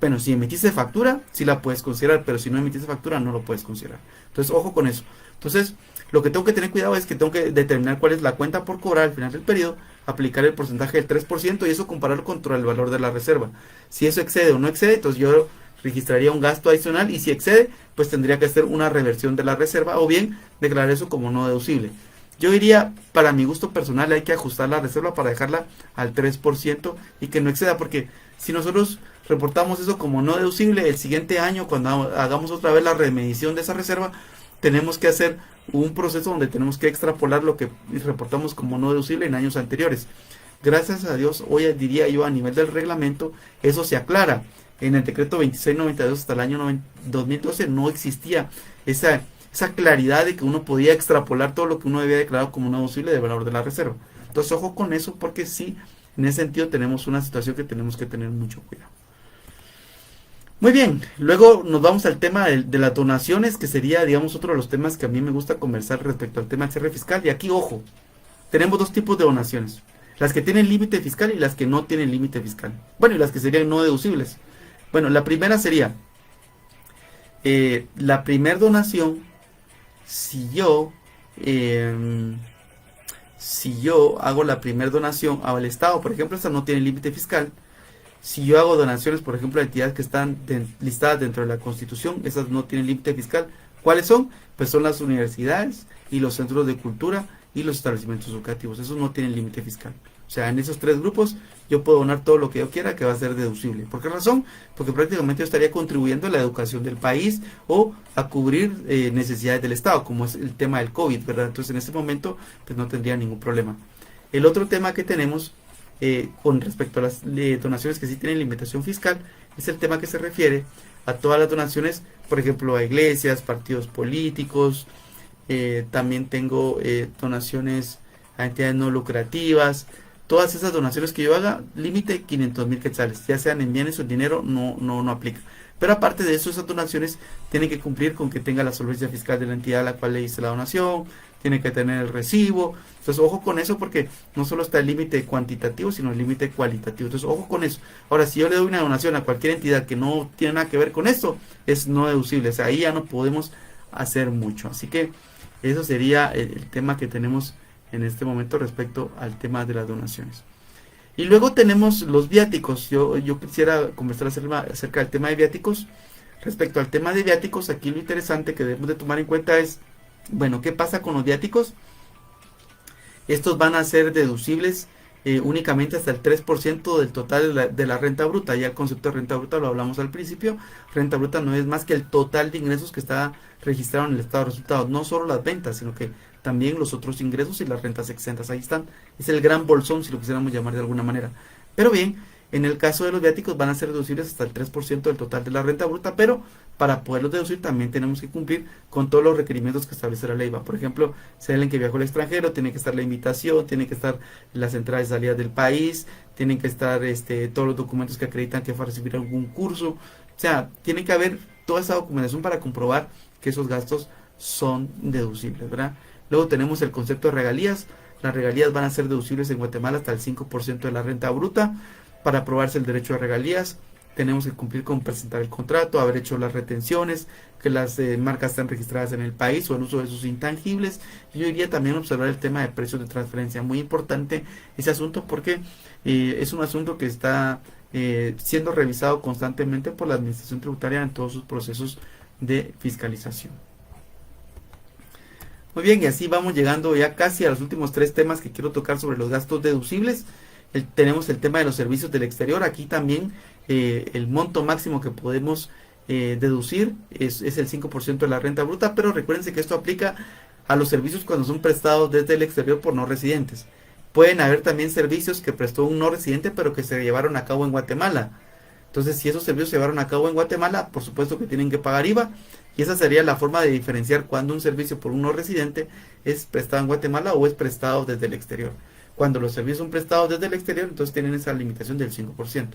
Bueno, si emitiste factura, sí la puedes considerar, pero si no emitiste factura, no lo puedes considerar. Entonces, ojo con eso. Entonces, lo que tengo que tener cuidado es que tengo que determinar cuál es la cuenta por cobrar al final del periodo, aplicar el porcentaje del 3% y eso compararlo contra el valor de la reserva. Si eso excede o no excede, entonces yo registraría un gasto adicional, y si excede, pues tendría que hacer una reversión de la reserva, o bien declarar eso como no deducible. Yo diría, para mi gusto personal, hay que ajustar la reserva para dejarla al 3% y que no exceda, porque si nosotros reportamos eso como no deducible, el siguiente año, cuando hagamos otra vez la remedición de esa reserva, tenemos que hacer un proceso donde tenemos que extrapolar lo que reportamos como no deducible en años anteriores. Gracias a Dios, hoy diría yo, a nivel del reglamento, eso se aclara. En el decreto 2692 hasta el año 2012 no existía esa claridad de que uno podía extrapolar todo lo que uno había declarado como no deducible del valor de la reserva. Entonces, ojo con eso, porque sí, en ese sentido tenemos una situación que tenemos que tener mucho cuidado. Muy bien, luego nos vamos al tema de las donaciones, que sería, digamos, otro de los temas que a mí me gusta conversar respecto al tema del cierre fiscal. Y aquí, ojo, tenemos dos tipos de donaciones: las que tienen límite fiscal y las que no tienen límite fiscal. Bueno, y las que serían no deducibles. Bueno, la primera sería, la primera donación, si yo hago la primera donación al Estado, por ejemplo, esta no tiene límite fiscal. Si yo hago donaciones, por ejemplo, a entidades que están listadas dentro de la Constitución, esas no tienen límite fiscal. ¿Cuáles son? Pues son las universidades y los centros de cultura y los establecimientos educativos. Esos no tienen límite fiscal. O sea, en esos tres grupos yo puedo donar todo lo que yo quiera, que va a ser deducible. ¿Por qué razón? Porque prácticamente yo estaría contribuyendo a la educación del país o a cubrir necesidades del Estado, como es el tema del COVID, ¿verdad? Entonces, en este momento, pues no tendría ningún problema. El otro tema que tenemos con respecto a las donaciones que sí tienen limitación fiscal es el tema que se refiere a todas las donaciones, por ejemplo, a iglesias, partidos políticos. También tengo donaciones a entidades no lucrativas. Todas esas donaciones que yo haga, límite 500,000 quetzales, ya sean en bienes o en dinero, no aplica. Pero aparte de eso, esas donaciones tienen que cumplir con que tenga la solvencia fiscal de la entidad a la cual le hice la donación, tiene que tener el recibo. Entonces, ojo con eso, porque no solo está el límite cuantitativo, sino el límite cualitativo. Entonces, ojo con eso. Ahora, si yo le doy una donación a cualquier entidad que no tiene nada que ver con esto, es no deducible. O sea, ahí ya no podemos hacer mucho. Así que eso sería el tema que tenemos en este momento respecto al tema de las donaciones. Y luego tenemos los viáticos. Yo quisiera conversar acerca del tema de viáticos. Respecto al tema de viáticos, aquí lo interesante que debemos de tomar en cuenta es, bueno, ¿qué pasa con los viáticos? Estos van a ser deducibles únicamente hasta el 3% del total de la renta bruta. Ya el concepto de renta bruta lo hablamos al principio. Renta bruta no es más que el total de ingresos que está registrado en el estado de resultados. No solo las ventas, sino que también los otros ingresos y las rentas exentas. Ahí están. Es el gran bolsón, si lo quisiéramos llamar de alguna manera. Pero bien, en el caso de los viáticos van a ser deducibles hasta el 3% del total de la renta bruta, pero para poderlos deducir también tenemos que cumplir con todos los requerimientos que establece la ley. Por ejemplo, si alguien que viajó al extranjero, tiene que estar la invitación, tiene que estar las entradas y salidas del país, tienen que estar todos los documentos que acreditan que fue a recibir algún curso. O sea, tiene que haber toda esa documentación para comprobar que esos gastos son deducibles, ¿verdad? Luego tenemos el concepto de regalías. Las regalías van a ser deducibles en Guatemala hasta el 5% de la renta bruta. Para aprobarse el derecho de regalías, tenemos que cumplir con presentar el contrato, haber hecho las retenciones, que las marcas estén registradas en el país o el uso de sus intangibles. Yo iría también a observar el tema de precios de transferencia. Muy importante ese asunto, porque es un asunto que está siendo revisado constantemente por la Administración Tributaria en todos sus procesos de fiscalización. Muy bien, y así vamos llegando ya casi a los últimos tres temas que quiero tocar sobre los gastos deducibles. Tenemos el tema de los servicios del exterior. Aquí también el monto máximo que podemos deducir es el 5% de la renta bruta, pero recuérdense que esto aplica a los servicios cuando son prestados desde el exterior por no residentes. Pueden haber también servicios que prestó un no residente, pero que se llevaron a cabo en Guatemala. Entonces, si esos servicios se llevaron a cabo en Guatemala, por supuesto que tienen que pagar IVA, y esa sería la forma de diferenciar cuando un servicio por un no residente es prestado en Guatemala o es prestado desde el exterior. Cuando los servicios son prestados desde el exterior, entonces tienen esa limitación del 5%.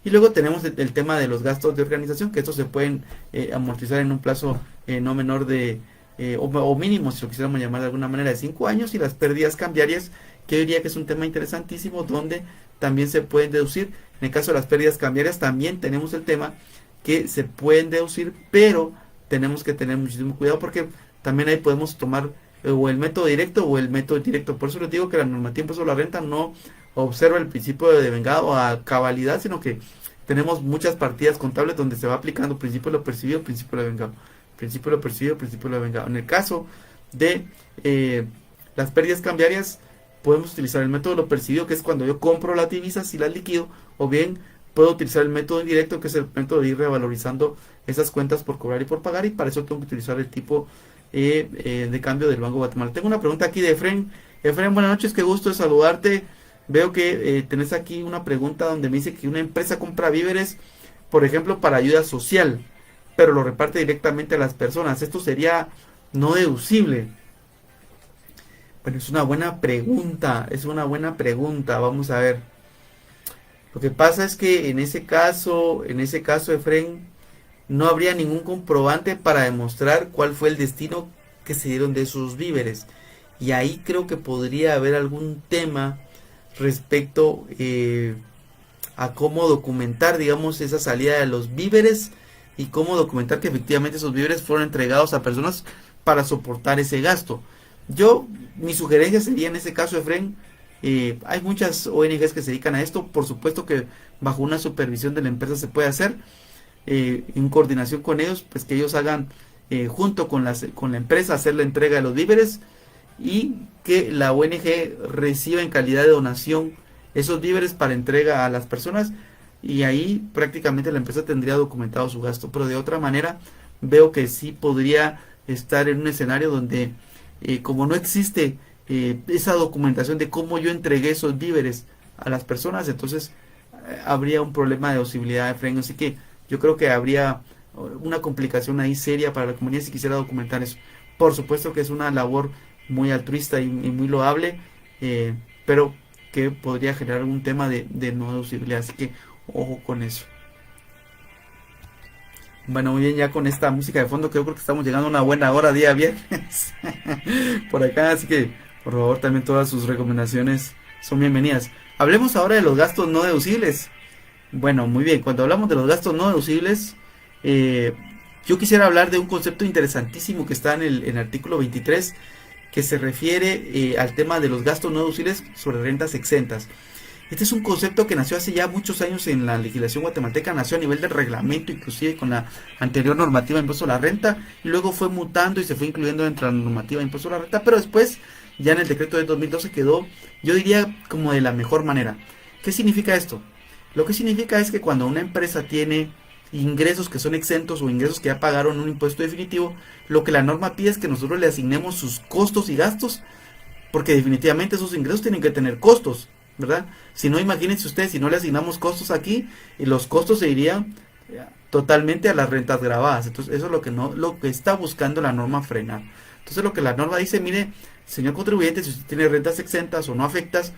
Y luego tenemos el tema de los gastos de organización, que estos se pueden amortizar en un plazo no menor de, o mínimo, si lo quisiéramos llamar de alguna manera, de 5 años, y las pérdidas cambiarias, que yo diría que es un tema interesantísimo, donde también se pueden deducir. En el caso de las pérdidas cambiarias, también tenemos el tema que se pueden deducir, pero tenemos que tener muchísimo cuidado, porque también ahí podemos tomar o el método directo o el método indirecto. Por eso les digo que la normativa sobre la renta no observa el principio de devengado a cabalidad, sino que tenemos muchas partidas contables donde se va aplicando principio de lo percibido, principio de lo devengado, principio de lo percibido, principio de lo devengado. En el caso de las pérdidas cambiarias, podemos utilizar el método de lo percibido, que es cuando yo compro las divisas y las liquido, o bien puedo utilizar el método indirecto, que es el método de ir revalorizando esas cuentas por cobrar y por pagar, y para eso tengo que utilizar el tipo de cambio del Banco de Guatemala. Tengo una pregunta aquí de Efren. Efren, buenas noches, qué gusto de saludarte. Veo que tenés aquí una pregunta donde me dice que una empresa compra víveres, por ejemplo, para ayuda social, pero lo reparte directamente a las personas. Esto sería no deducible. Bueno, es una buena pregunta, vamos a ver. Lo que pasa es que en ese caso, Efren, no habría ningún comprobante para demostrar cuál fue el destino que se dieron de esos víveres. Y ahí creo que podría haber algún tema respecto a cómo documentar, digamos, esa salida de los víveres y cómo documentar que efectivamente esos víveres fueron entregados a personas para soportar ese gasto. Mi sugerencia sería en ese caso, Efren, hay muchas ONGs que se dedican a esto, por supuesto que bajo una supervisión de la empresa se puede hacer, en coordinación con ellos, pues que ellos hagan junto con la empresa hacer la entrega de los víveres y que la ONG reciba en calidad de donación esos víveres para entrega a las personas, y ahí prácticamente la empresa tendría documentado su gasto. Pero de otra manera veo que sí podría estar en un escenario donde como no existe esa documentación de cómo yo entregué esos víveres a las personas, entonces habría un problema de posibilidad de freno. Así que yo creo que habría una complicación ahí seria para la comunidad si quisiera documentar eso. Por supuesto que es una labor muy altruista y muy loable, pero que podría generar un tema de no deducibilidad, así que ojo con eso. Bueno, muy bien, ya con esta música de fondo creo que estamos llegando a una buena hora, día viernes, por acá, así que por favor también todas sus recomendaciones son bienvenidas. Hablemos ahora de los gastos no deducibles. Bueno, muy bien, cuando hablamos de los gastos no deducibles, yo quisiera hablar de un concepto interesantísimo que está en el artículo 23, que se refiere al tema de los gastos no deducibles sobre rentas exentas. Este es un concepto que nació hace ya muchos años en la legislación guatemalteca, nació a nivel del reglamento, inclusive con la anterior normativa de impuesto a la renta, y luego fue mutando y se fue incluyendo dentro de la normativa de impuesto a la renta, pero después, ya en el decreto de 2012 quedó, yo diría, como de la mejor manera. ¿Qué significa esto? Lo que significa es que cuando una empresa tiene ingresos que son exentos o ingresos que ya pagaron un impuesto definitivo, lo que la norma pide es que nosotros le asignemos sus costos y gastos, porque definitivamente esos ingresos tienen que tener costos, ¿verdad? Si no, imagínense ustedes, si no le asignamos costos aquí, y los costos se irían totalmente a las rentas grabadas. Entonces eso es lo que está buscando la norma frenar. Entonces lo que la norma dice: mire, señor contribuyente, si usted tiene rentas exentas o no afectas,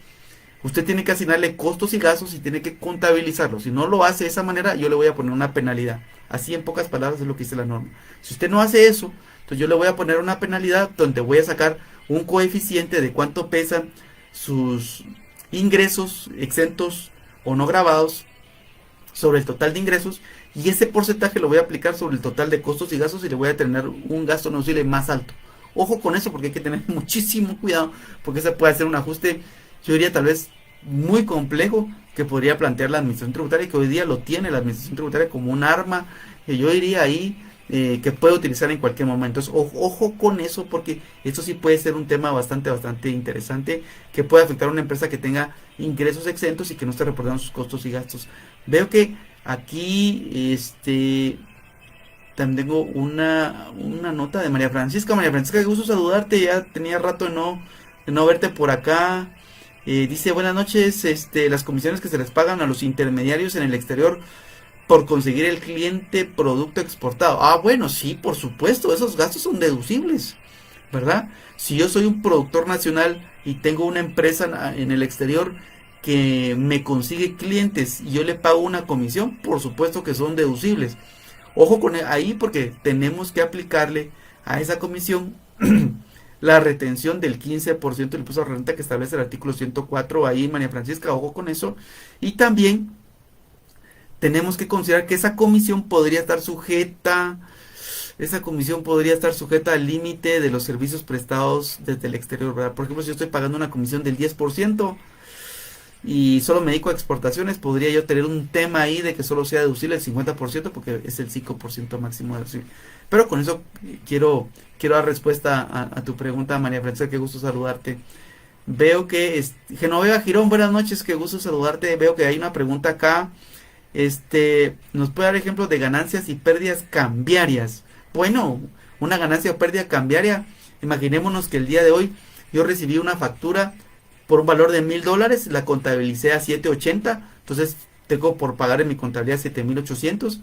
usted tiene que asignarle costos y gastos y tiene que contabilizarlos. Si no lo hace de esa manera, yo le voy a poner una penalidad. Así, en pocas palabras, es lo que dice la norma. Si usted no hace eso, entonces yo le voy a poner una penalidad donde voy a sacar un coeficiente de cuánto pesan sus ingresos exentos o no grabados sobre el total de ingresos, y ese porcentaje lo voy a aplicar sobre el total de costos y gastos, y le voy a tener un gasto no deducible más alto. Ojo con eso, porque hay que tener muchísimo cuidado, porque ese puede ser un ajuste, yo diría tal vez muy complejo, que podría plantear la administración tributaria, y que hoy día lo tiene la administración tributaria como un arma, que yo diría ahí que puede utilizar en cualquier momento. Entonces, ojo con eso, porque esto sí puede ser un tema bastante interesante, que puede afectar a una empresa que tenga ingresos exentos y que no esté reportando sus costos y gastos. Veo que aquí también tengo una nota de María Francisca. María Francisca, qué gusto saludarte, ya tenía rato de no verte por acá. Dice: buenas noches, las comisiones que se les pagan a los intermediarios en el exterior por conseguir el cliente producto exportado. Ah, bueno, sí, por supuesto, esos gastos son deducibles, ¿verdad? Si yo soy un productor nacional y tengo una empresa en el exterior que me consigue clientes y yo le pago una comisión, por supuesto que son deducibles. Ojo con ahí, porque tenemos que aplicarle a esa comisión la retención del 15% del impuesto a la renta que establece el artículo 104. Ahí, María Francisca, ojo con eso. Y también tenemos que considerar que esa comisión podría estar sujeta al límite de los servicios prestados desde el exterior, ¿verdad? Por ejemplo, si yo estoy pagando una comisión del 10%, y solo me dedico a exportaciones, podría yo tener un tema ahí de que solo sea deducible el 50% porque es el 5% máximo deducible. Pero con eso quiero dar respuesta a tu pregunta, María Francesca, qué gusto saludarte. Veo que Genoveva Girón, buenas noches, qué gusto saludarte. Veo que hay una pregunta acá. ¿Nos puede dar ejemplos de ganancias y pérdidas cambiarias? Bueno, una ganancia o pérdida cambiaria, imaginémonos que el día de hoy yo recibí una factura por un valor de $1,000, la contabilicé a 780, entonces tengo por pagar en mi contabilidad 7,800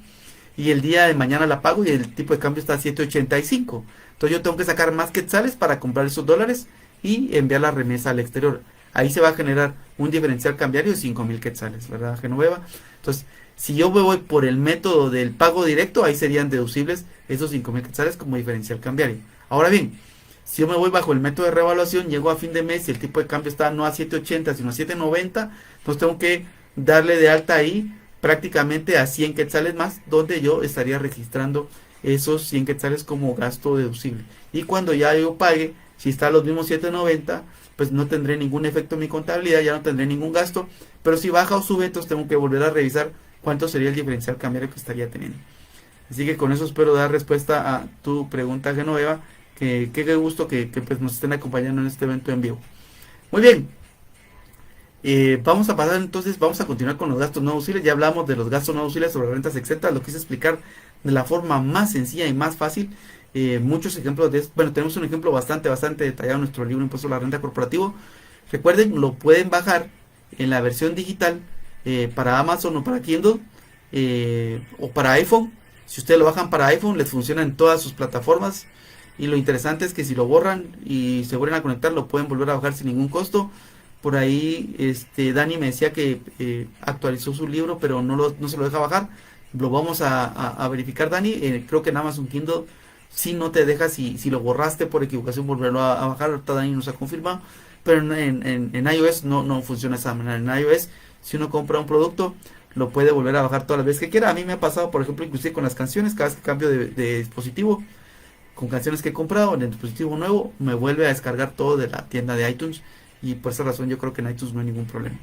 y el día de mañana la pago y el tipo de cambio está a 785. Entonces yo tengo que sacar más quetzales para comprar esos dólares y enviar la remesa al exterior. Ahí se va a generar un diferencial cambiario de 5,000 quetzales, ¿verdad, Genoveva? Entonces, si yo me voy por el método del pago directo, ahí serían deducibles esos 5,000 quetzales como diferencial cambiario. Ahora bien, si yo me voy bajo el método de revaluación, llego a fin de mes y el tipo de cambio está no a 780 sino a 790, entonces tengo que darle de alta ahí prácticamente a 100 quetzales más, donde yo estaría registrando esos 100 quetzales como gasto deducible. Y cuando ya yo pague, si está a los mismos 790, pues no tendré ningún efecto en mi contabilidad, ya no tendré ningún gasto, pero si baja o sube, entonces tengo que volver a revisar cuánto sería el diferencial cambiario que estaría teniendo. Así que con eso espero dar respuesta a tu pregunta, Genoveva, que qué gusto que pues nos estén acompañando en este evento en vivo. Muy bien, vamos a pasar entonces, vamos a continuar con los gastos no deducibles. Ya hablamos de los gastos no deducibles sobre rentas exentas, lo quise explicar de la forma más sencilla y más fácil. Muchos ejemplos de esto, bueno, tenemos un ejemplo bastante detallado en nuestro libro Impuesto a la Renta Corporativo. Recuerden, lo pueden bajar en la versión digital para Amazon o para Kindle o para iPhone. Si ustedes lo bajan para iPhone, les funciona en todas sus plataformas. Y lo interesante es que si lo borran y se vuelven a conectar, lo pueden volver a bajar sin ningún costo. Por ahí Dani me decía que actualizó su libro, pero no se lo deja bajar. Lo vamos a verificar, Dani. Creo que en Amazon Kindle si no te deja, si lo borraste por equivocación, volverlo a bajar. Ahorita Dani nos ha confirmado. Pero en iOS no funciona de esa manera. En iOS, si uno compra un producto, lo puede volver a bajar todas las veces que quiera. A mí me ha pasado, por ejemplo, inclusive con las canciones. Cada vez que cambio de dispositivo, con canciones que he comprado en el dispositivo nuevo, me vuelve a descargar todo de la tienda de iTunes. Y por esa razón yo creo que en iTunes no hay ningún problema.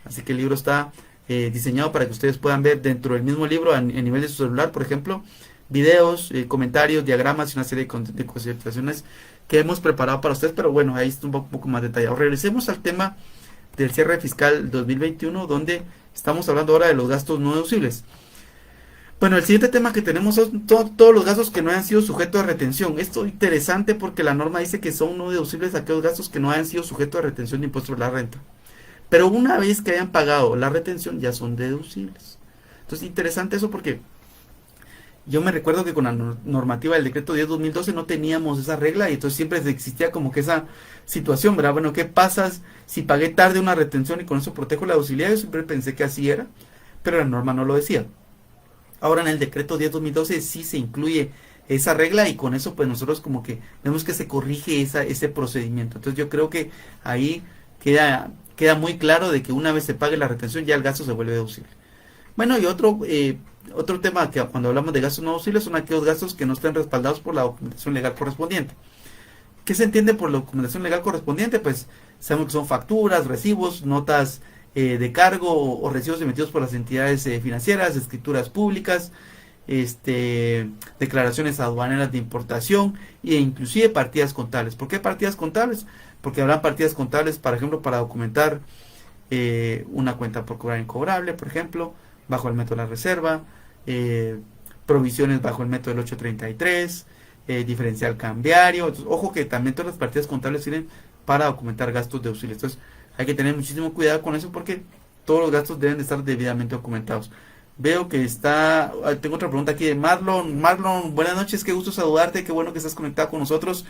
Así que el libro está diseñado para que ustedes puedan ver dentro del mismo libro, en nivel de su celular, por ejemplo, videos, comentarios, diagramas y una serie de consideraciones que hemos preparado para ustedes. Pero bueno, ahí está un poco más detallado. Regresemos al tema del cierre fiscal 2021, donde estamos hablando ahora de los gastos no deducibles. Bueno, el siguiente tema que tenemos son todos los gastos que no hayan sido sujetos a retención. Esto es interesante porque la norma dice que son no deducibles aquellos gastos que no hayan sido sujetos a retención de impuestos sobre la renta. Pero una vez que hayan pagado la retención ya son deducibles. Entonces, interesante eso porque yo me recuerdo que con la normativa del decreto 10/2012 no teníamos esa regla y entonces siempre existía como que esa situación, ¿verdad? Bueno, ¿qué pasa si pagué tarde una retención y con eso protejo la deducibilidad? Yo siempre pensé que así era, pero la norma no lo decía. Ahora en el decreto 10/2012 sí se incluye esa regla y con eso pues nosotros como que vemos que se corrige ese procedimiento. Entonces yo creo que ahí queda muy claro de que una vez se pague la retención ya el gasto se vuelve deducible. Bueno, y otro tema que cuando hablamos de gastos no deducibles son aquellos gastos que no estén respaldados por la documentación legal correspondiente. ¿Qué se entiende por la documentación legal correspondiente? Pues sabemos que son facturas, recibos, notas de cargo o recibos emitidos por las entidades financieras, escrituras públicas, declaraciones aduaneras de importación e inclusive partidas contables. ¿Por qué partidas contables? Porque habrán partidas contables, por ejemplo, para documentar una cuenta por cobrar incobrable, por ejemplo, bajo el método de la reserva, provisiones bajo el método del 833, diferencial cambiario. Entonces, ojo que también todas las partidas contables sirven para documentar gastos deducibles. Entonces, hay que tener muchísimo cuidado con eso porque todos los gastos deben de estar debidamente documentados. Veo que tengo otra pregunta aquí de Marlon. Marlon, buenas noches, qué gusto saludarte, qué bueno que estás conectado con nosotros.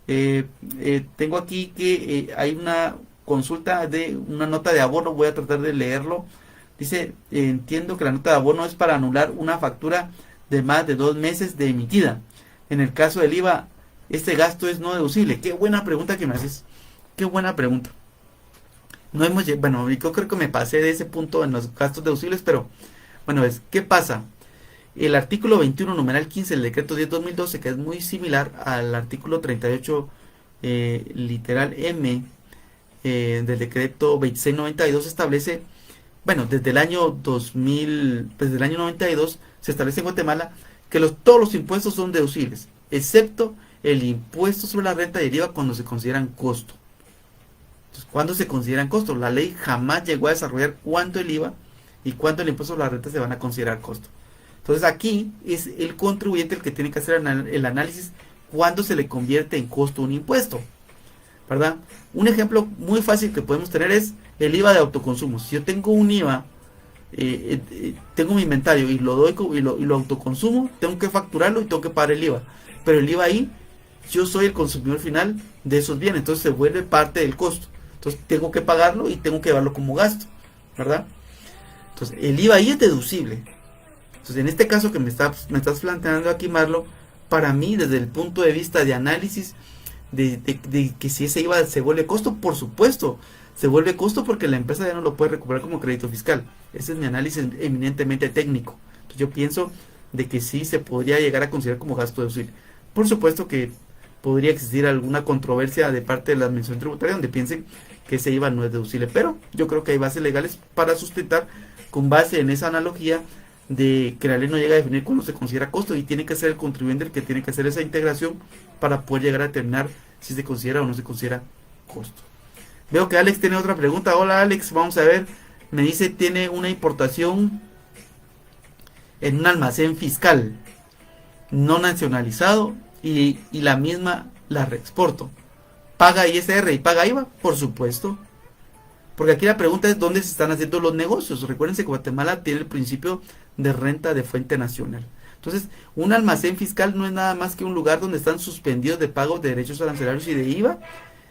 Tengo aquí que hay una consulta de una nota de abono, voy a tratar de leerlo. Dice, entiendo que la nota de abono es para anular una factura de más de 2 meses de emitida. En el caso del IVA, este gasto es no deducible. Qué buena pregunta que me haces. Qué buena pregunta. Bueno, yo creo que me pasé de ese punto en los gastos deducibles, pero bueno, ¿qué pasa? El artículo 21, numeral 15 del decreto 10/2012, que es muy similar al artículo 38, literal M, del decreto 2692 establece, bueno, desde el año 2000, desde el año 92 se establece en Guatemala que todos los impuestos son deducibles, excepto el impuesto sobre la renta y el IVA cuando se consideran costo. Entonces, ¿cuándo se consideran costo? La ley jamás llegó a desarrollar cuánto el IVA y cuánto el impuesto sobre la renta se van a considerar costo. Entonces aquí es el contribuyente el que tiene que hacer el análisis cuándo se le convierte en costo un impuesto, ¿verdad? Un ejemplo muy fácil que podemos tener es el IVA de autoconsumo. Si yo tengo un IVA, tengo mi inventario y lo doy y lo autoconsumo, tengo que facturarlo y tengo que pagar el IVA. Pero el IVA ahí, yo soy el consumidor final de esos bienes, entonces se vuelve parte del costo. Entonces tengo que pagarlo y tengo que llevarlo como gasto, ¿verdad? Entonces el IVA ahí es deducible. Entonces en este caso que me estás planteando aquí, Marlo, para mí desde el punto de vista de análisis de que si ese IVA se vuelve costo, por supuesto, se vuelve costo porque la empresa ya no lo puede recuperar como crédito fiscal. Ese es mi análisis eminentemente técnico. Entonces yo pienso de que sí se podría llegar a considerar como gasto deducible. Por supuesto que podría existir alguna controversia de parte de la administración tributaria donde piensen que ese IVA no es deducible, pero yo creo que hay bases legales para sustentar con base en esa analogía de que la ley no llega a definir cuándo se considera costo y tiene que ser el contribuyente el que tiene que hacer esa integración para poder llegar a determinar si se considera o no se considera costo. Veo que Alex tiene otra pregunta. Hola Alex, vamos a ver. Me dice, tiene una importación en un almacén fiscal no nacionalizado y la misma la reexporto. ¿Paga ISR y paga IVA? Por supuesto. Porque aquí la pregunta es dónde se están haciendo los negocios. Recuérdense que Guatemala tiene el principio de renta de fuente nacional. Entonces, un almacén fiscal no es nada más que un lugar donde están suspendidos de pago de derechos arancelarios y de IVA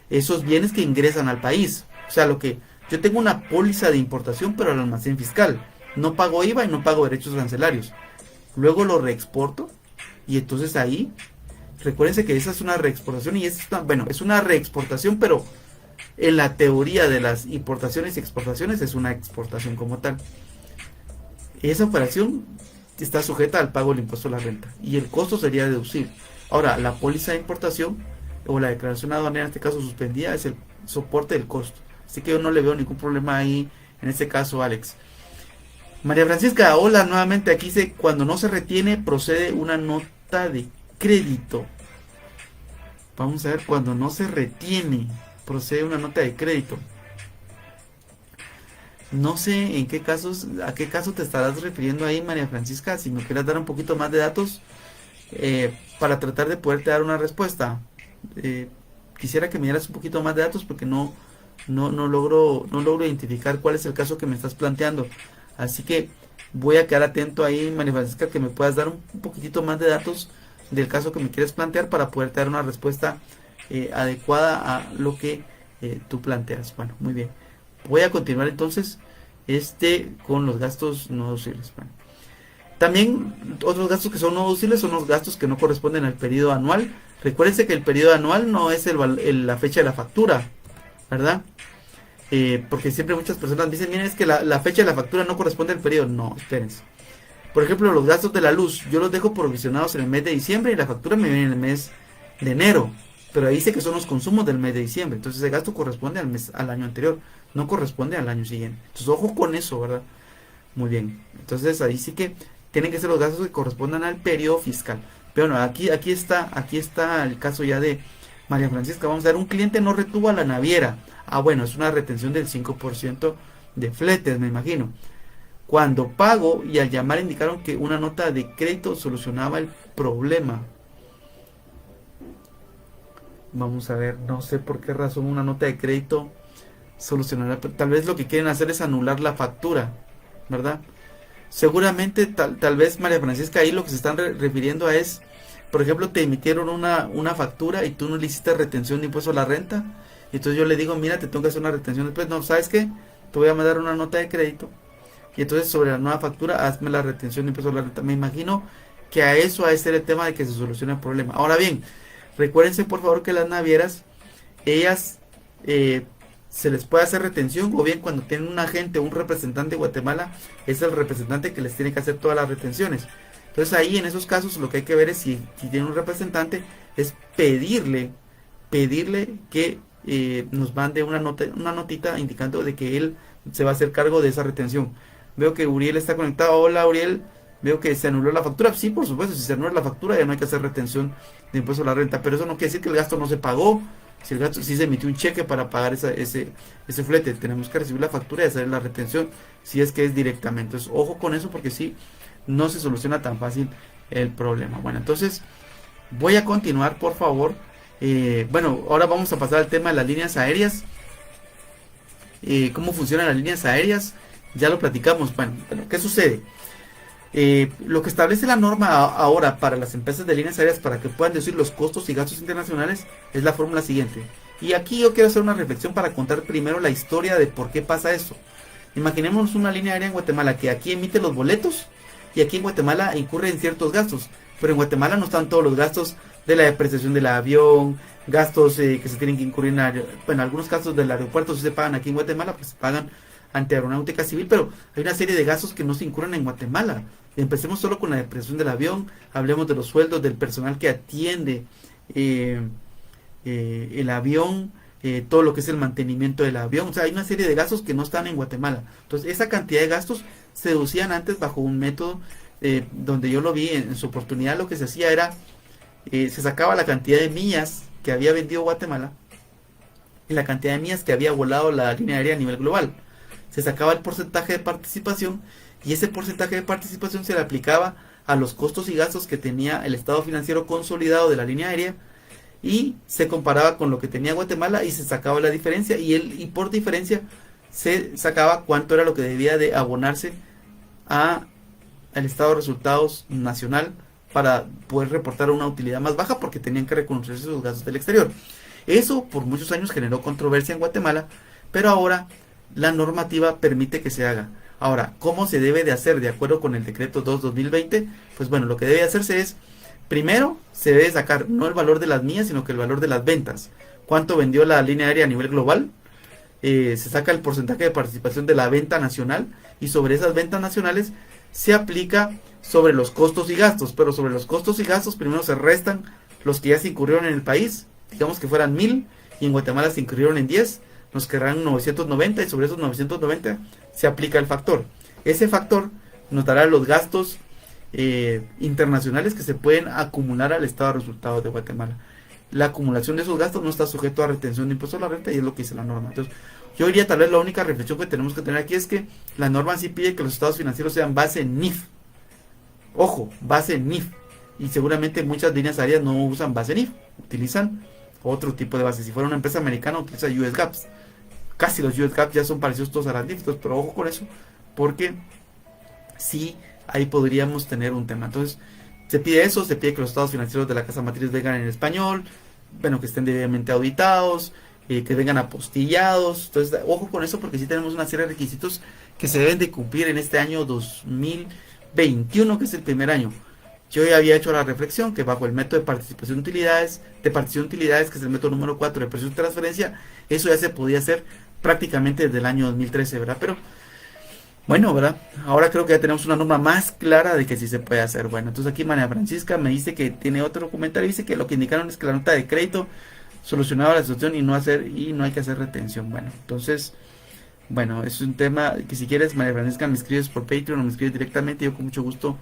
esos bienes que ingresan al país. O sea, lo que yo tengo una póliza de importación, pero al almacén fiscal. No pago IVA y no pago derechos arancelarios. Luego lo reexporto y entonces ahí, recuérdense que esa es una reexportación y es una reexportación, pero en la teoría de las importaciones y exportaciones es una exportación como tal. Esa operación está sujeta al pago del impuesto a la renta y el costo sería deducible. Ahora, la póliza de importación o la declaración aduanera en este caso suspendida es el soporte del costo. Así que yo no le veo ningún problema ahí en este caso, Alex. María Francisca, hola nuevamente. Aquí dice, cuando no se retiene procede una nota de crédito. Vamos a ver, cuando no se retiene procede una nota de crédito. No sé en qué casos, a qué caso te estarás refiriendo ahí, María Francisca. Si me quieres dar un poquito más de datos para tratar de poderte dar una respuesta. Quisiera que me dieras un poquito más de datos porque no logro identificar cuál es el caso que me estás planteando. Así que voy a quedar atento ahí, María Francisca, que me puedas dar un poquitito más de datos del caso que me quieres plantear para poderte dar una respuesta adecuada a lo que tú planteas. Bueno, muy bien. Voy a continuar entonces con los gastos no deducibles. Bueno. También otros gastos que son no deducibles son los gastos que no corresponden al periodo anual. Recuérdense que el periodo anual no es la fecha de la factura, ¿verdad? Porque siempre muchas personas dicen, miren, es que la fecha de la factura no corresponde al periodo. No, espérense. Por ejemplo, los gastos de la luz, yo los dejo provisionados en el mes de diciembre y la factura me viene en el mes de enero. Pero ahí dice que son los consumos del mes de diciembre. Entonces ese gasto corresponde al año anterior, no corresponde al año siguiente. Entonces ojo con eso, ¿verdad? Muy bien. Entonces ahí sí que tienen que ser los gastos que correspondan al periodo fiscal. Pero bueno, aquí está el caso ya de María Francisca. Vamos a ver, un cliente no retuvo a la naviera. Ah, bueno, es una retención del 5% de fletes, me imagino. Cuando pago y al llamar indicaron que una nota de crédito solucionaba el problema. Vamos a ver, no sé por qué razón una nota de crédito solucionará. Tal vez lo que quieren hacer es anular la factura, ¿verdad? Seguramente, tal vez María Francisca, ahí lo que se están refiriendo a es, por ejemplo, te emitieron una factura y tú no le hiciste retención de impuesto a la renta. Y entonces yo le digo, mira, te tengo que hacer una retención después. No, ¿sabes qué? Te voy a mandar una nota de crédito. Y entonces sobre la nueva factura, hazme la retención de impuesto a la renta. Me imagino que a eso ha de ser el tema de que se solucione el problema. Ahora bien, recuérdense por favor que las navieras, ellas se les puede hacer retención, o bien cuando tienen un agente o un representante de Guatemala, es el representante que les tiene que hacer todas las retenciones. Entonces ahí en esos casos lo que hay que ver es si tiene un representante, es pedirle que nos mande una notita indicando de que él se va a hacer cargo de esa retención. Veo que Uriel está conectado. Hola Uriel, veo que se anuló la factura. Sí, por supuesto, si se anula la factura ya no hay que hacer retención de impuesto a la renta, pero eso no quiere decir que el gasto no se pagó. Si el gasto, si se emitió un cheque para pagar ese flete, tenemos que recibir la factura y hacer la retención si es que es directamente. Entonces, ojo con eso porque sí, no se soluciona tan fácil el problema. Bueno, entonces voy a continuar, por favor. Bueno, ahora vamos a pasar al tema de las líneas aéreas. ¿Cómo funcionan las líneas aéreas? Ya lo platicamos. Bueno, ¿qué sucede? Lo que establece la norma ahora para las empresas de líneas aéreas para que puedan deducir los costos y gastos internacionales es la fórmula siguiente. Y aquí yo quiero hacer una reflexión para contar primero la historia de por qué pasa eso. Imaginemos una línea aérea en Guatemala que aquí emite los boletos y aquí en Guatemala incurre en ciertos gastos, pero en Guatemala no están todos los gastos de la depreciación del avión, gastos que se tienen que incurrir en algunos casos del aeropuerto sí se pagan aquí en Guatemala, pues se pagan ante Aeronáutica Civil, pero hay una serie de gastos que no se incurren en Guatemala. Empecemos solo con la depreciación del avión, hablemos de los sueldos del personal que atiende el avión, todo lo que es el mantenimiento del avión. O sea, hay una serie de gastos que no están en Guatemala. Entonces, esa cantidad de gastos se deducían antes bajo un método donde yo lo vi en su oportunidad. Lo que se hacía era, se sacaba la cantidad de millas que había vendido Guatemala y la cantidad de millas que había volado la línea aérea a nivel global. Se sacaba el porcentaje de participación y ese porcentaje de participación se le aplicaba a los costos y gastos que tenía el estado financiero consolidado de la línea aérea y se comparaba con lo que tenía Guatemala y se sacaba la diferencia y por diferencia se sacaba cuánto era lo que debía de abonarse al estado de resultados nacional para poder reportar una utilidad más baja porque tenían que reconocerse sus gastos del exterior. Eso por muchos años generó controversia en Guatemala, pero ahora la normativa permite que se haga. Ahora, ¿cómo se debe de hacer de acuerdo con el decreto 2/2020? Pues bueno, lo que debe hacerse es, primero, se debe sacar no el valor de las millas, sino que el valor de las ventas. ¿Cuánto vendió la línea aérea a nivel global? Se saca el porcentaje de participación de la venta nacional y sobre esas ventas nacionales se aplica sobre los costos y gastos, pero sobre los costos y gastos primero se restan los que ya se incurrieron en el país, digamos que fueran 1000 y en Guatemala se incurrieron en 10, nos quedarán 990 y sobre esos 990 se aplica el factor. Ese factor nos dará los gastos internacionales que se pueden acumular al estado de resultados de Guatemala. La acumulación de esos gastos no está sujeto a retención de impuesto a la renta y es lo que dice la norma. Entonces, yo diría tal vez la única reflexión que tenemos que tener aquí es que la norma sí pide que los estados financieros sean base NIF. Ojo, base NIF. Y seguramente muchas líneas aéreas no usan base NIF, utilizan otro tipo de base. Si fuera una empresa americana utiliza US GAAPs. Casi los US GAAPs ya son parecidos todos a las NIF, pero ojo con eso, porque sí, ahí podríamos tener un tema. Entonces, se pide eso, se pide que los estados financieros de la casa matriz vengan en español, bueno, que estén debidamente auditados, que vengan apostillados. Entonces, ojo con eso porque sí tenemos una serie de requisitos que se deben de cumplir en este año 2021, que es el primer año. Yo ya había hecho la reflexión que bajo el método de participación de utilidades, que es el método número 4 de presión de transferencia, eso ya se podía hacer prácticamente desde el año 2013, ¿verdad? Pero bueno, ¿verdad? Ahora creo que ya tenemos una norma más clara de que sí se puede hacer. Bueno, entonces aquí María Francisca me dice que tiene otro comentario, dice que lo que indicaron es que la nota de crédito solucionaba la situación y no hay que hacer retención. Bueno, entonces, bueno, es un tema que si quieres, María Francisca, me escribes por Patreon o me escribes directamente, yo con mucho gusto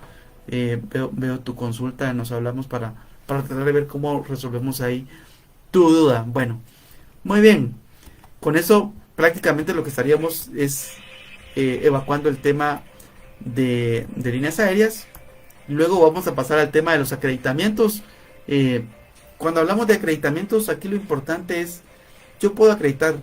veo tu consulta, nos hablamos para tratar de ver cómo resolvemos ahí tu duda. Bueno, muy bien, con eso prácticamente lo que estaríamos es evacuando el tema de líneas aéreas. Luego vamos a pasar al tema de los acreditamientos. Cuando hablamos de acreditamientos, aquí lo importante es, yo puedo acreditar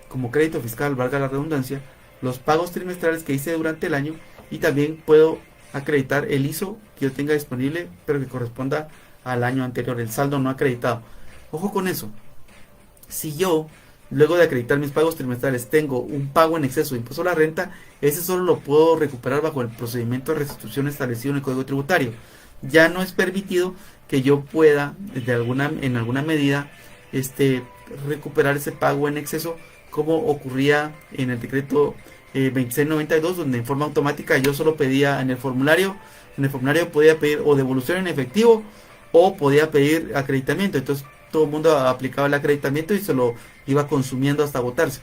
como crédito fiscal, valga la redundancia, los pagos trimestrales que hice durante el año y también puedo acreditar el ISO que yo tenga disponible, pero que corresponda al año anterior, el saldo no acreditado. Ojo con eso. Si yo, luego de acreditar mis pagos trimestrales, tengo un pago en exceso de impuesto a la renta, ese solo lo puedo recuperar bajo el procedimiento de restitución establecido en el Código Tributario. Ya no es permitido que yo pueda, en alguna medida, recuperar ese pago en exceso, como ocurría en el decreto 2692, donde en forma automática yo solo pedía en el formulario podía pedir o devolución en efectivo o podía pedir acreditamiento. Entonces todo el mundo aplicaba el acreditamiento y se lo iba consumiendo hasta agotarse.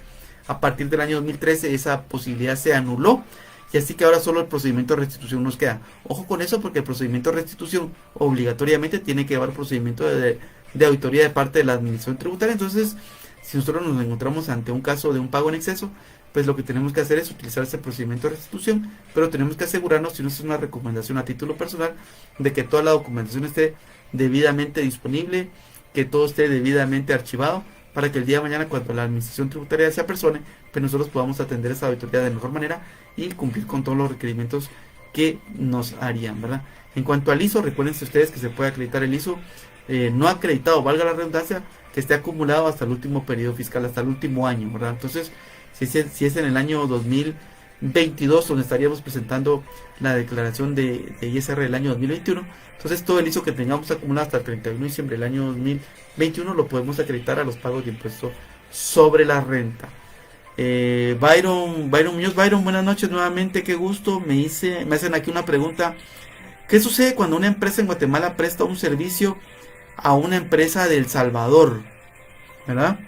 A partir del año 2013 esa posibilidad se anuló y así que ahora solo el procedimiento de restitución nos queda. Ojo con eso porque el procedimiento de restitución obligatoriamente tiene que llevar procedimiento de auditoría de parte de la administración tributaria. Entonces, si nosotros nos encontramos ante un caso de un pago en exceso, pues lo que tenemos que hacer es utilizar ese procedimiento de restitución, pero tenemos que asegurarnos, si no es una recomendación a título personal, de que toda la documentación esté debidamente disponible, que todo esté debidamente archivado, para que el día de mañana, cuando la administración tributaria se apersone, pues nosotros podamos atender esa auditoría de mejor manera y cumplir con todos los requerimientos que nos harían, ¿verdad? En cuanto al ISO, recuérdense ustedes que se puede acreditar el ISO no acreditado, valga la redundancia, que esté acumulado hasta el último periodo fiscal, hasta el último año, ¿verdad? Entonces, si es en el año 2022 donde estaríamos presentando la declaración de ISR del año 2021, entonces todo el ISO que tengamos acumulado hasta el 31 de diciembre del año 2021 lo podemos acreditar a los pagos de impuesto sobre la renta. Byron Muñoz, Byron, buenas noches nuevamente, qué gusto. Me hacen aquí una pregunta. ¿Qué sucede cuando una empresa en Guatemala presta un servicio a una empresa de El Salvador, ¿verdad?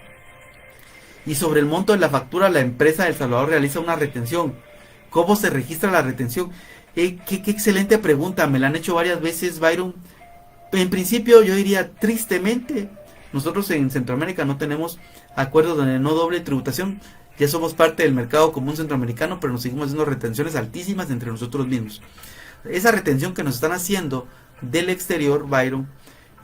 Y sobre el monto de la factura, la empresa de El Salvador realiza una retención. ¿Cómo se registra la retención? Qué excelente pregunta, me la han hecho varias veces, Byron. En principio yo diría, tristemente, nosotros en Centroamérica no tenemos acuerdos de no doble tributación. Ya somos parte del mercado común centroamericano, pero nos seguimos haciendo retenciones altísimas entre nosotros mismos. Esa retención que nos están haciendo del exterior, Byron,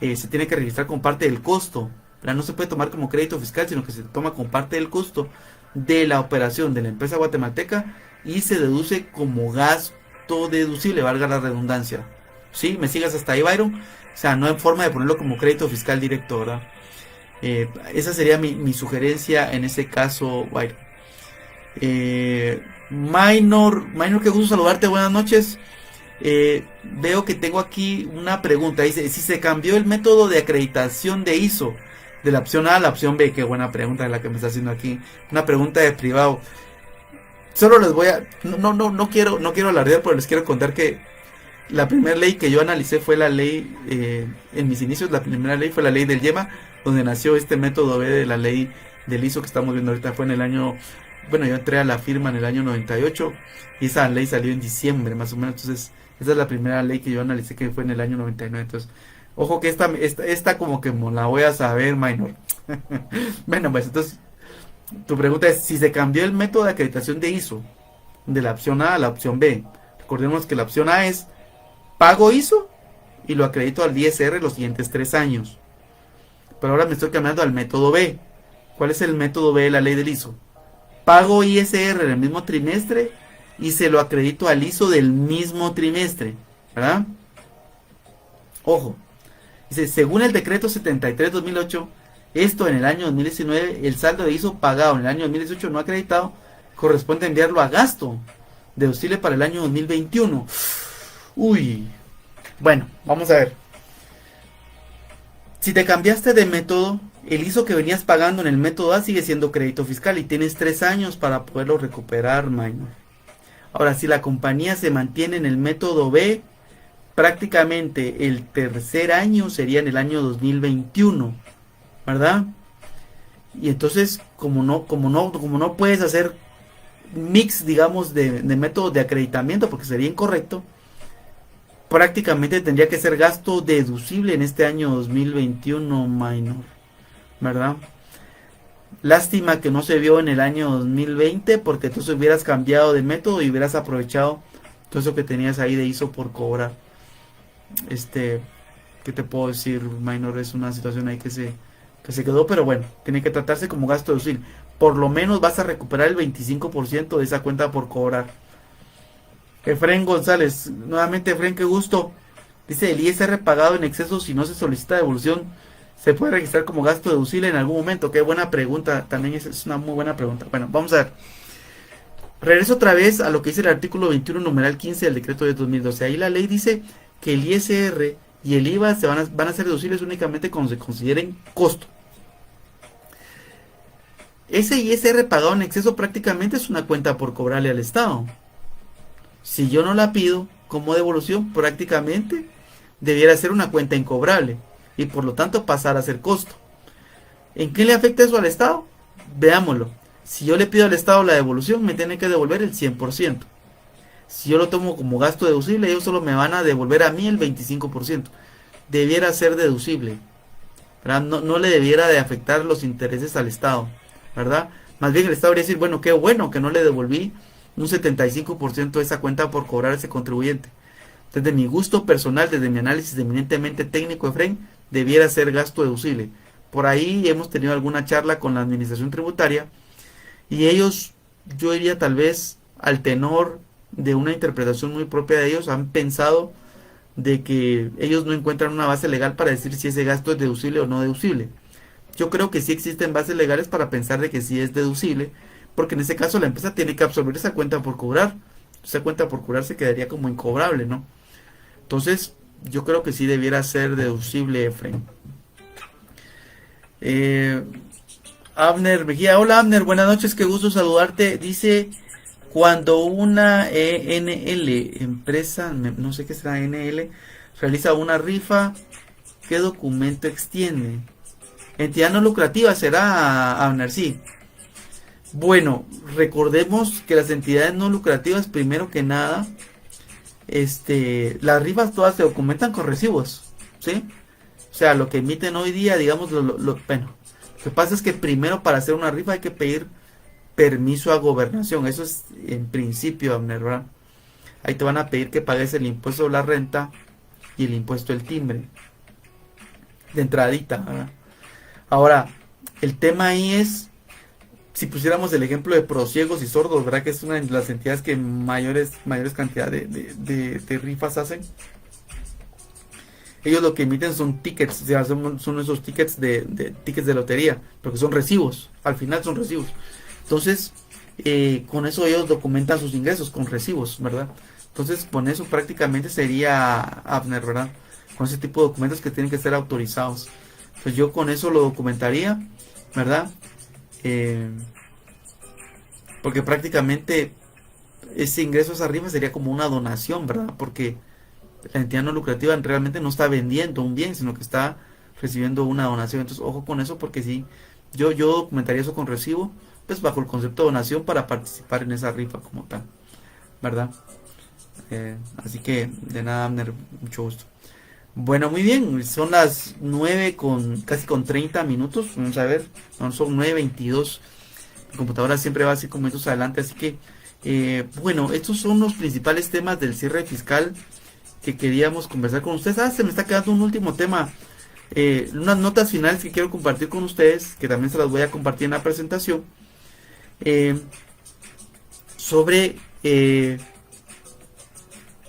se tiene que registrar como parte del costo. No se puede tomar como crédito fiscal, sino que se toma como parte del costo de la operación de la empresa guatemalteca y se deduce como gasto deducible, valga la redundancia. ¿Sí? ¿Me sigas hasta ahí, Byron? O sea, no hay forma de ponerlo como crédito fiscal directo, ¿verdad? Esa sería mi sugerencia en ese caso, Byron. Minor, qué gusto saludarte, buenas noches. Veo que tengo aquí una pregunta. Dice, si se cambió el método de acreditación de ISO de la opción A a la opción B. Qué buena pregunta la que me está haciendo aquí. Una pregunta de privado. Solo les voy a... No quiero alardear, pero les quiero contar que la primera ley que yo analicé fue la ley, en mis inicios, la primera ley fue la ley del YEMA, donde nació este método B de la ley del ISO que estamos viendo ahorita. Fue en el año... Bueno, yo entré a la firma en el año 98 y esa ley salió en diciembre más o menos. Entonces, esa es la primera ley que yo analicé, que fue en el año 99. Entonces, ojo que esta como que la voy a saber, Minor. Bueno, pues entonces, tu pregunta es, si se cambió el método de acreditación de ISO de la opción A a la opción B. Recordemos que la opción A es pago ISO y lo acredito al ISR los siguientes 3 años. Pero ahora me estoy cambiando al método B. ¿Cuál es el método B de la ley del ISO? Pago ISR en el mismo trimestre y se lo acredito al ISO del mismo trimestre, ¿verdad? Ojo, dice, según el decreto 73-2008, esto en el año 2019, el saldo de ISO pagado en el año 2018 no acreditado, corresponde enviarlo a gasto deducible para el año 2021. Uy, bueno, vamos a ver. Si te cambiaste de método, el ISO que venías pagando en el método A sigue siendo crédito fiscal y tienes 3 años para poderlo recuperar, minor. Ahora, si la compañía se mantiene en el método B, prácticamente el tercer año sería en el año 2021, ¿verdad? Y entonces, como no puedes hacer mix, digamos, de métodos de acreditamiento, porque sería incorrecto, prácticamente tendría que ser gasto deducible en este año 2021, minor, ¿verdad? Lástima que no se vio en el año 2020, porque entonces hubieras cambiado de método y hubieras aprovechado todo eso que tenías ahí de ISO por cobrar. ¿Qué te puedo decir, minor? Es una situación ahí que se quedó, pero bueno, tiene que tratarse como gasto deducible. Por lo menos vas a recuperar el 25% de esa cuenta por cobrar. Efren González, nuevamente Efren, qué gusto. Dice, el ISR pagado en exceso si no se solicita devolución, ¿se puede registrar como gasto deducible en algún momento? Qué buena pregunta, también es una muy buena pregunta. Bueno, vamos a ver. Regreso otra vez a lo que dice el artículo 21, numeral 15 del decreto de 2012. Ahí la ley dice que el ISR y el IVA van a ser deducibles únicamente cuando se consideren costo. Ese ISR pagado en exceso prácticamente es una cuenta por cobrarle al Estado. Si yo no la pido como devolución, prácticamente debiera ser una cuenta incobrable y por lo tanto pasar a ser costo. ¿En qué le afecta eso al Estado? Veámoslo. Si yo le pido al Estado la devolución, me tiene que devolver el 100%. Si yo lo tomo como gasto deducible, ellos solo me van a devolver a mí el 25%. Debiera ser deducible, ¿verdad? No, no le debiera de afectar los intereses al Estado, ¿verdad? Más bien el Estado debería decir, bueno, qué bueno que no le devolví un 75% de esa cuenta por cobrar a ese contribuyente. Desde mi gusto personal, desde mi análisis eminentemente técnico, Efraín, debiera ser gasto deducible. Por ahí hemos tenido alguna charla con la administración tributaria y ellos, yo diría tal vez al tenor de una interpretación muy propia de ellos, han pensado de que ellos no encuentran una base legal para decir si ese gasto es deducible o no deducible. Yo creo que sí existen bases legales para pensar de que sí es deducible, porque en ese caso la empresa tiene que absorber esa cuenta por cobrar. Esa cuenta por cobrar se quedaría como incobrable, ¿no? Entonces, yo creo que sí debiera ser deducible, Efraín. Eh, Abner Mejía, hola Abner, buenas noches, qué gusto saludarte. Dice, cuando una ENL, empresa, no sé qué será ENL, realiza una rifa, ¿qué documento extiende? Entidad no lucrativa será, Abner, sí. Bueno, recordemos que las entidades no lucrativas, primero que nada, las rifas todas se documentan con recibos, ¿sí? O sea, lo que emiten hoy día, digamos, bueno, lo que pasa es que primero para hacer una rifa hay que pedir permiso a gobernación, eso es en principio, Abner, ¿verdad? Ahí te van a pedir que pagues el impuesto de la renta y el impuesto del timbre, de entradita, ¿verdad? Ahora, el tema ahí es, si pusiéramos el ejemplo de prosiegos y sordos, ¿verdad? Que es una de las entidades que mayores cantidades de rifas hacen. Ellos lo que emiten son tickets, o sea, son esos tickets tickets de lotería, porque son recibos, al final son recibos. Entonces, con eso ellos documentan sus ingresos con recibos, ¿verdad? Entonces, con eso prácticamente sería Abner, ¿verdad? Con ese tipo de documentos que tienen que ser autorizados. Pues yo con eso lo documentaría, ¿verdad? Porque prácticamente ese ingreso hacia arriba sería como una donación, ¿verdad? Porque la entidad no lucrativa realmente no está vendiendo un bien, sino que está recibiendo una donación. Entonces, ojo con eso, porque sí, yo documentaría eso con recibo, pues bajo el concepto de donación para participar en esa rifa como tal, ¿verdad? Así que, de nada, Abner, mucho gusto. Bueno, muy bien, son las 9 con casi con 30 minutos, vamos a ver, no, son 9:22. Mi computadora siempre va así como minutos adelante, así que, bueno, estos son los principales temas del cierre fiscal que queríamos conversar con ustedes. Se me está quedando un último tema, unas notas finales que quiero compartir con ustedes, que también se las voy a compartir en la presentación, sobre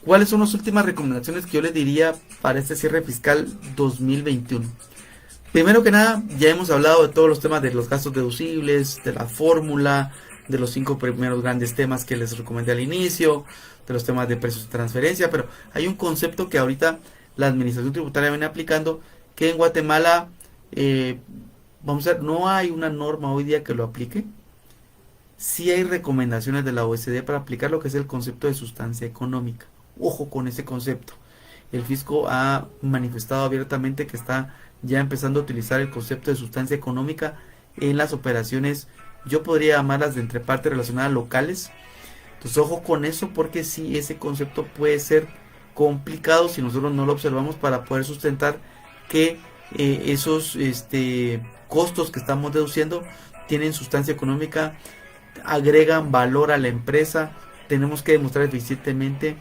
cuáles son las últimas recomendaciones que yo les diría para este cierre fiscal 2021. Primero que nada, ya hemos hablado de todos los temas de los gastos deducibles, de la fórmula, de los 5 primeros grandes temas que les recomendé al inicio, de los temas de precios de transferencia, pero hay un concepto que ahorita la administración tributaria viene aplicando, que en Guatemala, vamos a ver, no hay una norma hoy día que lo aplique. Sí hay recomendaciones de la OECD para aplicar lo que es el concepto de sustancia económica. Ojo con ese concepto. El fisco ha manifestado abiertamente que está ya empezando a utilizar el concepto de sustancia económica en las operaciones, yo podría llamarlas de entre partes relacionadas locales. Entonces ojo con eso, porque sí, ese concepto puede ser complicado si nosotros no lo observamos para poder sustentar que esos costos que estamos deduciendo tienen sustancia económica, agregan valor a la empresa. Tenemos que demostrar eficientemente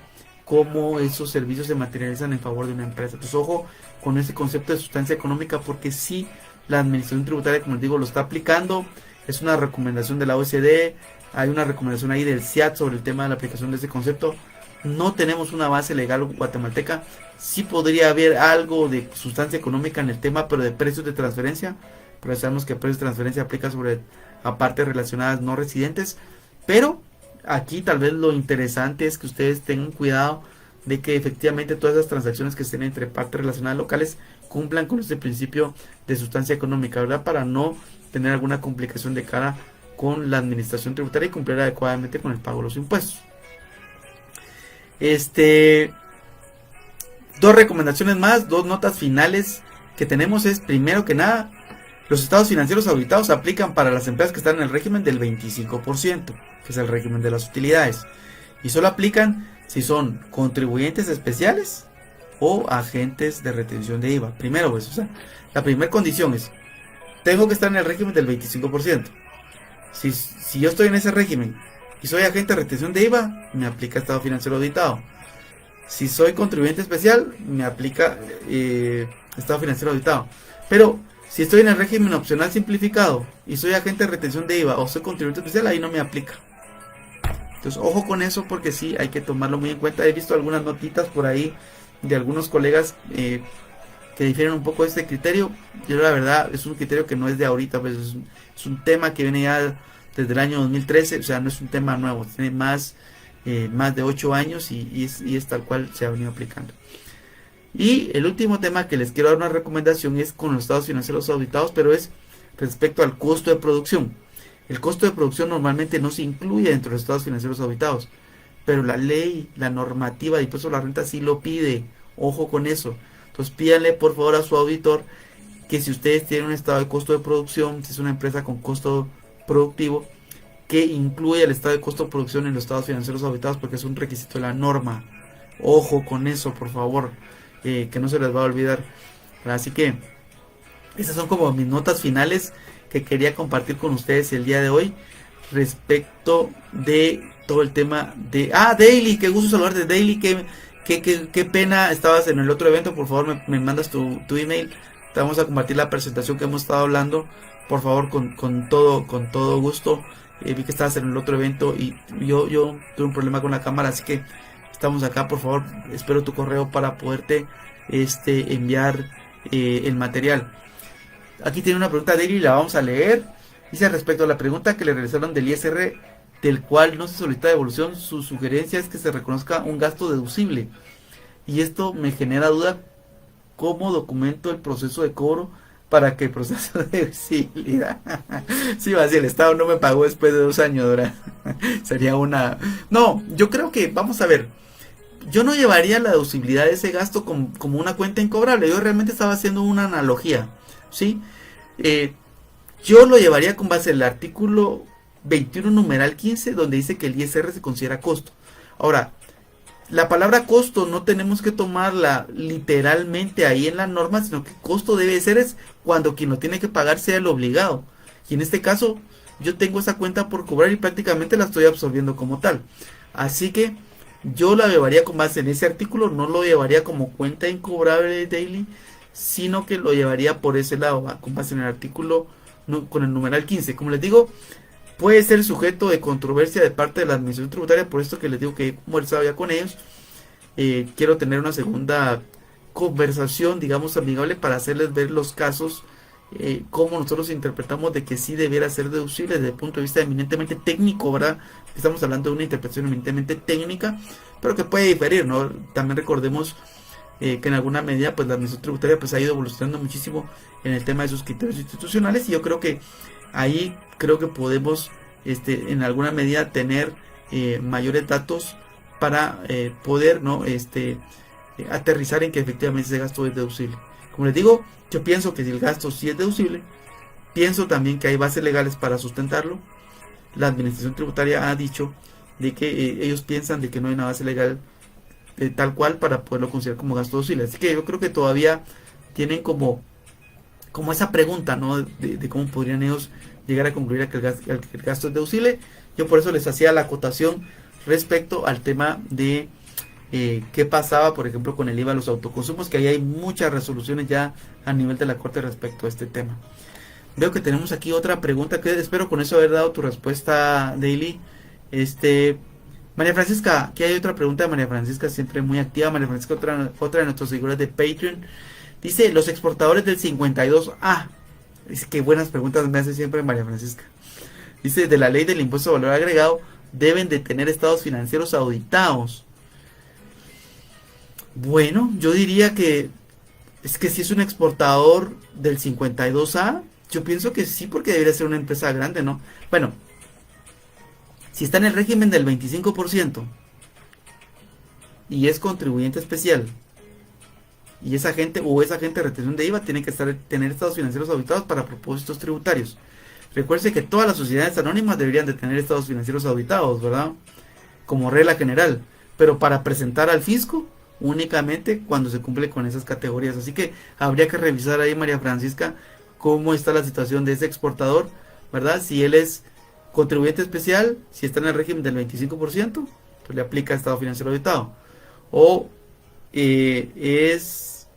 cómo esos servicios se materializan en favor de una empresa. Entonces ojo con ese concepto de sustancia económica, porque si la administración tributaria, como les digo, lo está aplicando. Es una recomendación de la OECD, hay una recomendación ahí del CIAT sobre el tema de la aplicación de ese concepto. No tenemos una base legal guatemalteca. Sí podría haber algo de sustancia económica en el tema, pero de precios de transferencia, pero sabemos que precios de transferencia aplica sobre a partes relacionadas no residentes. Pero aquí tal vez lo interesante es que ustedes tengan cuidado de que efectivamente todas esas transacciones que estén entre partes relacionadas locales cumplan con este principio de sustancia económica, ¿verdad? Para no tener alguna complicación de cara con la administración tributaria y cumplir adecuadamente con el pago de los impuestos. Dos recomendaciones más, dos notas finales que tenemos es, primero que nada, Los estados financieros auditados aplican para las empresas que están en el régimen del 25%, que es el régimen de las utilidades. Y solo aplican si son contribuyentes especiales o agentes de retención de IVA. Primero, pues, o sea, la primera condición es, tengo que estar en el régimen del 25%. Si yo estoy en ese régimen y soy agente de retención de IVA, me aplica estado financiero auditado. Si soy contribuyente especial, me aplica estado financiero auditado. Pero si estoy en el régimen opcional simplificado y soy agente de retención de IVA o soy contribuyente especial, ahí no me aplica. Entonces, ojo con eso porque sí, hay que tomarlo muy en cuenta. He visto algunas notitas por ahí de algunos colegas que difieren un poco de este criterio. Yo la verdad, es un criterio que no es de ahorita, pues es un tema que viene ya desde el año 2013, o sea, no es un tema nuevo, tiene más de 8 años y es tal cual se ha venido aplicando. Y el último tema que les quiero dar una recomendación es con los estados financieros auditados, pero es respecto al costo de producción. El costo de producción normalmente no se incluye dentro de los estados financieros auditados, pero la ley, la normativa de impuesto a la renta sí lo pide. Ojo con eso. Entonces pídanle por favor a su auditor que si ustedes tienen un estado de costo de producción, si es una empresa con costo productivo, que incluya el estado de costo de producción en los estados financieros auditados, porque es un requisito de la norma. Ojo con eso, por favor, que no se les va a olvidar. Así que esas son como mis notas finales que quería compartir con ustedes el día de hoy respecto de todo el tema de... Daily, qué gusto saludarte, Daily, qué pena, estabas en el otro evento, por favor me mandas tu email, te vamos a compartir la presentación que hemos estado hablando, por favor, con todo gusto. Vi que estabas en el otro evento y yo tuve un problema con la cámara, así que estamos acá, por favor, espero tu correo para poderte enviar el material. Aquí tiene una pregunta de Daily, la vamos a leer. Dice: respecto a la pregunta que le realizaron del ISR, del cual no se solicita devolución, su sugerencia es que se reconozca un gasto deducible. Y esto me genera duda, ¿cómo documento el proceso de cobro para que el proceso de deducibilidad? Sí, va, si el Estado no me pagó después de 2 años, ¿verdad? Sería una... No, yo creo que, vamos a ver, yo no llevaría la deducibilidad de ese gasto como una cuenta incobrable. Yo realmente estaba haciendo una analogía, ¿sí? Yo lo llevaría con base al artículo 21 numeral 15, donde dice que el ISR se considera costo. Ahora, la palabra costo no tenemos que tomarla literalmente ahí en la norma, sino que costo debe ser es cuando quien lo tiene que pagar sea el obligado. Y en este caso, yo tengo esa cuenta por cobrar y prácticamente la estoy absorbiendo como tal. Así que yo la llevaría con base en ese artículo, no lo llevaría como cuenta incobrable Daily, sino que lo llevaría por ese lado, con base en el artículo con el numeral 15. Como les digo, puede ser sujeto de controversia de parte de la administración tributaria, por esto que les digo que he conversado ya con ellos. Quiero tener una segunda conversación, digamos, amigable, para hacerles ver los casos, cómo nosotros interpretamos de que sí debiera ser deducible desde el punto de vista eminentemente técnico, ¿verdad? Estamos hablando de una interpretación eminentemente técnica, pero que puede diferir, ¿no? También recordemos que en alguna medida pues la administración tributaria pues ha ido evolucionando muchísimo en el tema de sus criterios institucionales, y yo creo que ahí podemos en alguna medida tener mayores datos para poder aterrizar en que efectivamente ese gasto es deducible. Como les digo, yo pienso que si el gasto sí es deducible, pienso también que hay bases legales para sustentarlo. La administración tributaria ha dicho de que ellos piensan de que no hay una base legal tal cual para poderlo considerar como gasto deducible. Así que yo creo que todavía tienen como esa pregunta, ¿no? De cómo podrían ellos llegar a concluir que el gasto es deducible. Yo por eso les hacía la acotación respecto al tema de qué pasaba, por ejemplo, con el IVA a los autoconsumos, que ahí hay muchas resoluciones ya a nivel de la Corte respecto a este tema. Veo que tenemos aquí otra pregunta, que espero con eso haber dado tu respuesta, Daily. María Francisca, aquí hay otra pregunta de María Francisca, siempre muy activa. María Francisca, otra de nuestros seguidores de Patreon. Dice: los exportadores del 52A. Dice que buenas preguntas me hace siempre María Francisca. Dice: de la ley del impuesto de valor agregado, deben de tener estados financieros auditados. Bueno, yo diría que si es un exportador del 52A, yo pienso que sí, porque debería ser una empresa grande, ¿no? Bueno, si está en el régimen del 25% y es contribuyente especial, y esa gente o esa agente de retención de IVA tiene que tener estados financieros auditados para propósitos tributarios. Recuerde que todas las sociedades anónimas deberían de tener estados financieros auditados, ¿verdad? Como regla general, pero para presentar al fisco únicamente cuando se cumple con esas categorías. Así que habría que revisar ahí, María Francisca, cómo está la situación de ese exportador, ¿verdad? Si él es contribuyente especial, si está en el régimen del 25%, pues le aplica estado financiero auditado. O está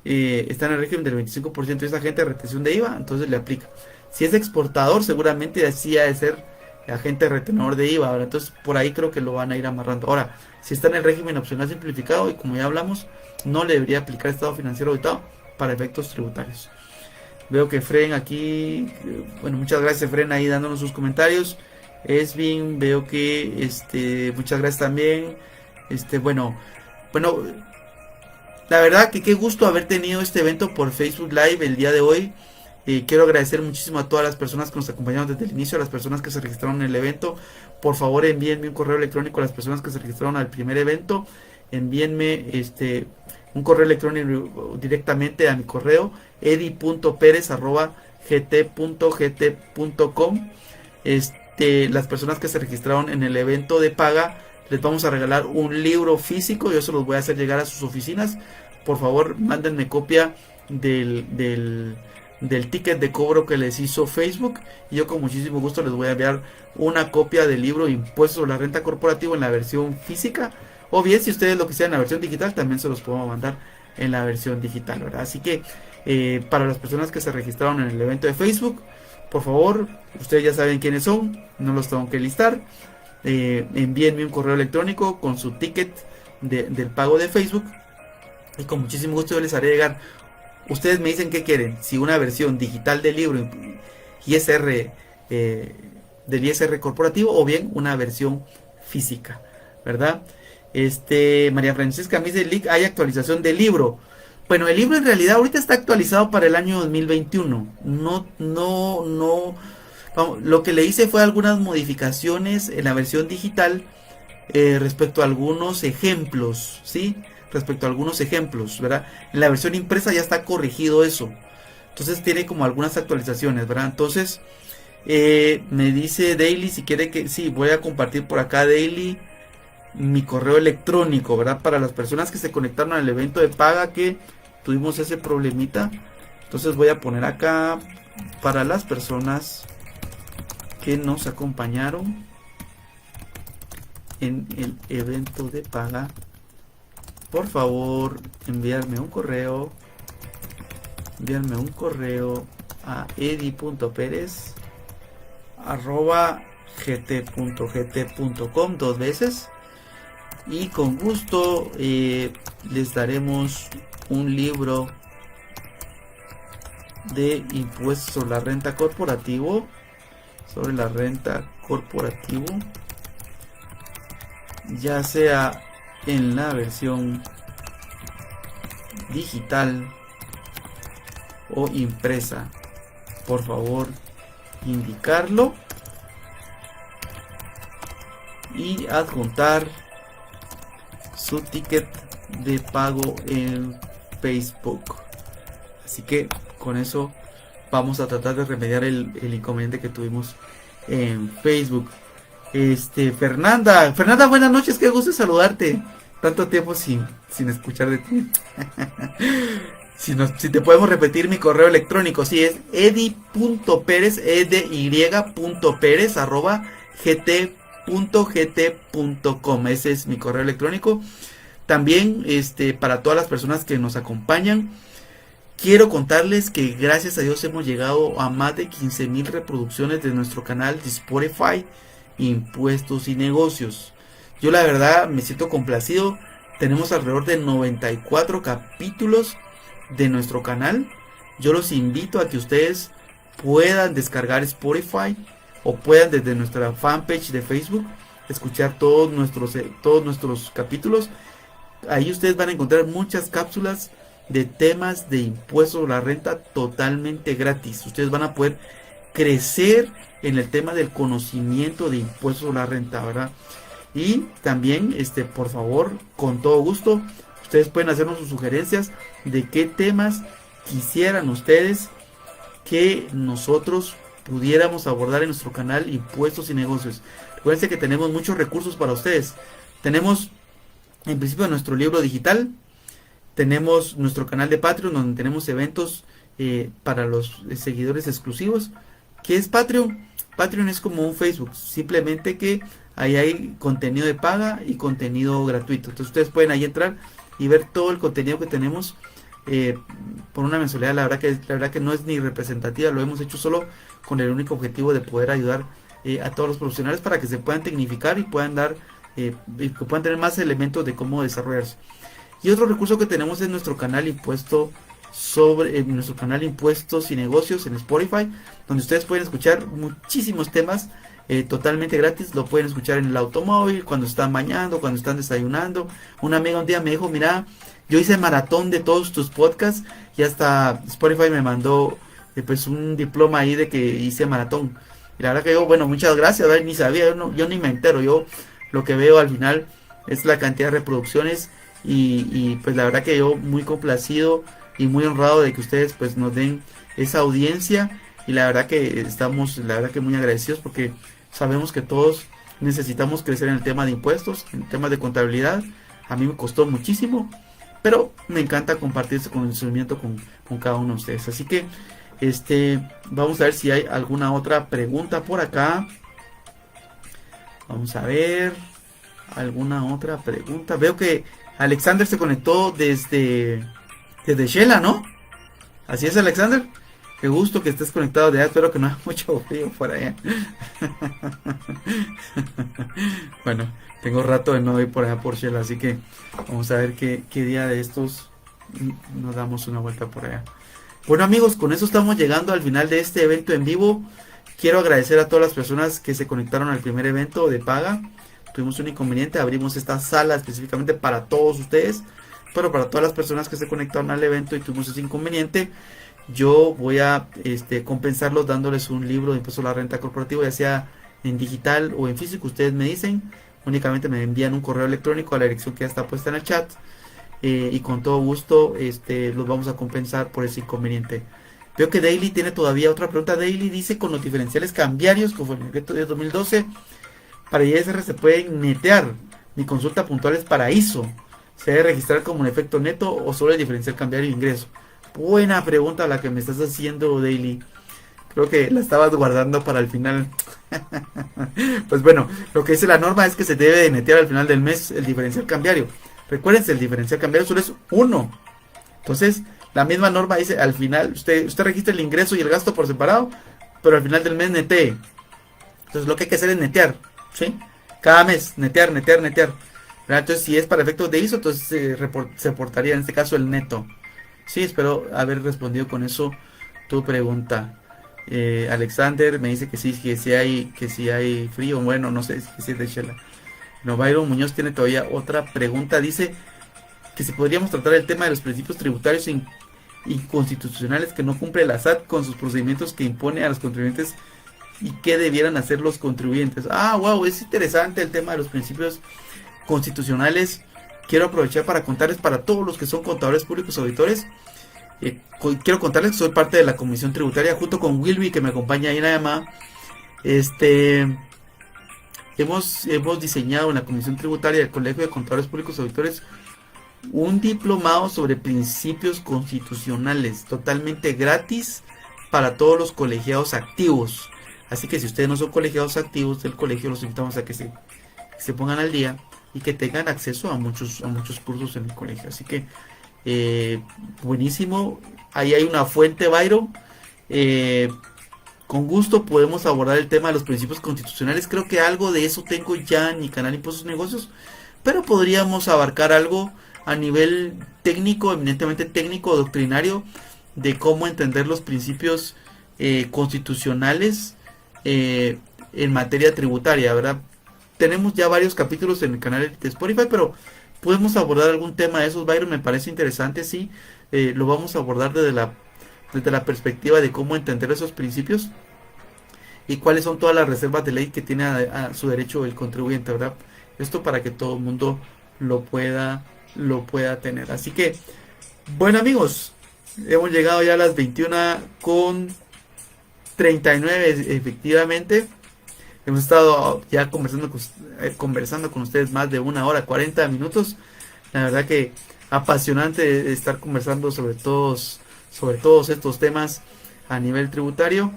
en el régimen del 25% de esa agente de retención de IVA, entonces le aplica. Si es exportador, seguramente así ha de ser agente retenedor de IVA, ¿verdad? Entonces por ahí creo que lo van a ir amarrando. Ahora, si está en el régimen opcional simplificado, y como ya hablamos, no le debería aplicar estado financiero auditado para efectos tributarios. Veo que Fren aquí, bueno, muchas gracias Fren ahí dándonos sus comentarios. Esvin, veo que muchas gracias también. Bueno, la verdad que qué gusto haber tenido este evento por Facebook Live el día de hoy. Quiero agradecer muchísimo a todas las personas que nos acompañaron desde el inicio, a las personas que se registraron en el evento. Por favor, envíenme un correo electrónico a las personas que se registraron al primer evento. Envíenme un correo electrónico directamente a mi correo edi.perez@gt.gt.com. Las personas que se registraron en el evento de paga, les vamos a regalar un libro físico. Yo se los voy a hacer llegar a sus oficinas. Por favor, mándenme copia del ticket de cobro que les hizo Facebook, y yo con muchísimo gusto les voy a enviar una copia del libro Impuestos sobre la Renta Corporativa en la versión física, o bien si ustedes lo quisieran en la versión digital, también se los puedo mandar en la versión digital, ¿verdad? Así que para las personas que se registraron en el evento de Facebook, por favor, ustedes ya saben quiénes son, no los tengo que listar. Envíenme un correo electrónico con su ticket del pago de Facebook, y con muchísimo gusto yo les haré llegar. Ustedes me dicen qué quieren, si una versión digital del libro ISR, del ISR corporativo, o bien una versión física, ¿verdad? María Francisca me dice, Lick, hay actualización del libro. Bueno, el libro en realidad ahorita está actualizado para el año 2021. No, vamos, lo que le hice fue algunas modificaciones en la versión digital respecto a algunos ejemplos, ¿sí? Respecto a algunos ejemplos, ¿verdad? En la versión impresa ya está corregido eso. Entonces tiene como algunas actualizaciones, ¿verdad? Entonces, me dice Daily si quiere que... Sí, voy a compartir por acá, Daily, mi correo electrónico, ¿verdad? Para las personas que se conectaron al evento de paga, que tuvimos ese problemita. Entonces voy a poner acá, para las personas que nos acompañaron en el evento de paga, por favor, enviarme un correo a edi.perez@gt.gt.com 2 veces, y con gusto les daremos un libro de impuestos sobre la renta corporativo, ya sea en la versión digital o impresa. Por favor, indicarlo y adjuntar su ticket de pago en Facebook. Así que con eso vamos a tratar de remediar el inconveniente que tuvimos en Facebook. Fernanda, buenas noches, qué gusto saludarte. Tanto tiempo sin escuchar de ti. Si te podemos repetir mi correo electrónico, sí, es edi.perez, @gt.gt.com. Ese es mi correo electrónico. También, para todas las personas que nos acompañan, quiero contarles que gracias a Dios hemos llegado a más de 15,000 reproducciones de nuestro canal de Spotify, Impuestos y Negocios. Yo la verdad me siento complacido. Tenemos alrededor de 94 capítulos de nuestro canal. Yo los invito a que ustedes puedan descargar Spotify, o puedan desde nuestra fanpage de Facebook escuchar todos nuestros capítulos. Ahí ustedes van a encontrar muchas cápsulas de temas de impuestos a la renta totalmente gratis. Ustedes van a poder crecer en el tema del conocimiento de impuestos a la renta, ¿verdad? Y también, por favor, con todo gusto, Ustedes pueden hacernos sus sugerencias de qué temas quisieran ustedes que nosotros pudiéramos abordar en nuestro canal Impuestos y Negocios. Recuerden que tenemos muchos recursos para ustedes. Tenemos en principio nuestro libro digital, tenemos nuestro canal de Patreon donde tenemos eventos para los seguidores exclusivos. ¿Qué es Patreon? Patreon es como un Facebook, simplemente que ahí hay contenido de paga y contenido gratuito. Entonces ustedes pueden ahí entrar y ver todo el contenido que tenemos por una mensualidad. La verdad que no es ni representativa, lo hemos hecho solo con el único objetivo de poder ayudar a todos los profesionales para que se puedan tecnificar y puedan dar y que puedan tener más elementos de cómo desarrollarse. Y otro recurso que tenemos es nuestro canal nuestro canal Impuestos y Negocios en Spotify, donde ustedes pueden escuchar muchísimos temas totalmente gratis. Lo pueden escuchar en el automóvil, cuando están bañando, cuando están desayunando. Una amiga un día me dijo, mira, yo hice maratón de todos tus podcasts y hasta Spotify me mandó pues un diploma ahí de que hice maratón. Y la verdad que yo, bueno, muchas gracias, ¿verdad? Ni sabía, yo ni me entero. Yo lo que veo al final es la cantidad de reproducciones y pues la verdad que yo muy complacido y muy honrado de que ustedes pues nos den esa audiencia, y la verdad que estamos muy agradecidos porque sabemos que todos necesitamos crecer en el tema de impuestos, en el tema de contabilidad. A mí me costó muchísimo, pero me encanta compartir ese conocimiento con cada uno de ustedes. Así que vamos a ver si hay alguna otra pregunta por acá. Vamos a ver alguna otra pregunta. Veo que Alexander se conectó desde Shela, ¿no? Así es, Alexander. Qué gusto que estés conectado de allá. Espero que no haya mucho frío por allá. Bueno, tengo rato de no ir por allá por Shela, así que vamos a ver qué día de estos nos damos una vuelta por allá. Bueno, amigos, con eso estamos llegando al final de este evento en vivo. Quiero agradecer a todas las personas que se conectaron al primer evento de paga. Tuvimos un inconveniente, abrimos esta sala específicamente para todos ustedes, pero para todas las personas que se conectaron al evento y tuvimos ese inconveniente, yo voy a compensarlos dándoles un libro de impuesto a la renta corporativa, ya sea en digital o en físico. Ustedes me dicen, únicamente me envían un correo electrónico a la dirección que ya está puesta en el chat, y con todo gusto los vamos a compensar por ese inconveniente. Veo que Daily tiene todavía otra pregunta. Daily dice, con los diferenciales cambiarios, como el decreto de 2012, para ISR se pueden netear. Mi consulta puntual es para ISO. ¿Se debe registrar como un efecto neto o solo el diferencial cambiario de ingreso? Buena pregunta la que me estás haciendo, Daily. Creo que la estabas guardando para el final. Pues bueno, lo que dice la norma es que se debe de netear al final del mes el diferencial cambiario. Recuérdense, el diferencial cambiario solo es 1. Entonces, la misma norma dice, al final, usted registra el ingreso y el gasto por separado, pero al final del mes netee. Entonces, lo que hay que hacer es netear, ¿sí? Cada mes, netear. ¿Verdad? Entonces, si es para efectos de ISO, entonces se reportaría en este caso el neto. Sí, espero haber respondido con eso tu pregunta. Alexander me dice que sí, que sí hay frío. Bueno, no sé si es de Shela. No, Byron Muñoz tiene todavía otra pregunta. Dice que si podríamos tratar el tema de los principios tributarios inconstitucionales que no cumple la SAT con sus procedimientos que impone a los contribuyentes y qué debieran hacer los contribuyentes. Wow, es interesante el tema de los principios constitucionales. Quiero aprovechar para contarles, para todos los que son contadores públicos auditores, quiero contarles que soy parte de la Comisión Tributaria junto con Wilby, que me acompaña ahí en la llamada. Hemos diseñado en la Comisión Tributaria del Colegio de Contadores Públicos Auditores un diplomado sobre principios constitucionales, totalmente gratis para todos los colegiados activos. Así que si ustedes no son colegiados activos del colegio, los invitamos a que se pongan al día y que tengan acceso a muchos cursos en el colegio. Así que buenísimo. Ahí hay una fuente, Byron. Con gusto podemos abordar el tema de los principios constitucionales. Creo que algo de eso tengo ya en mi canal Impuestos y Negocios, pero podríamos abarcar algo a nivel técnico, eminentemente técnico, doctrinario, de cómo entender los principios constitucionales en materia tributaria, ¿verdad? Tenemos ya varios capítulos en el canal de Spotify, pero podemos abordar algún tema de esos, Byron. Me parece interesante, sí. Lo vamos a abordar desde la perspectiva de cómo entender esos principios y cuáles son todas las reservas de ley que tiene a su derecho el contribuyente, ¿verdad? Esto para que todo el mundo lo pueda lo pueda tener. Así que, bueno amigos, hemos llegado ya a las 21:39 efectivamente. Hemos estado ya conversando con ustedes más de 1 hora 40 minutos. La verdad que apasionante estar conversando sobre todos estos temas a nivel tributario.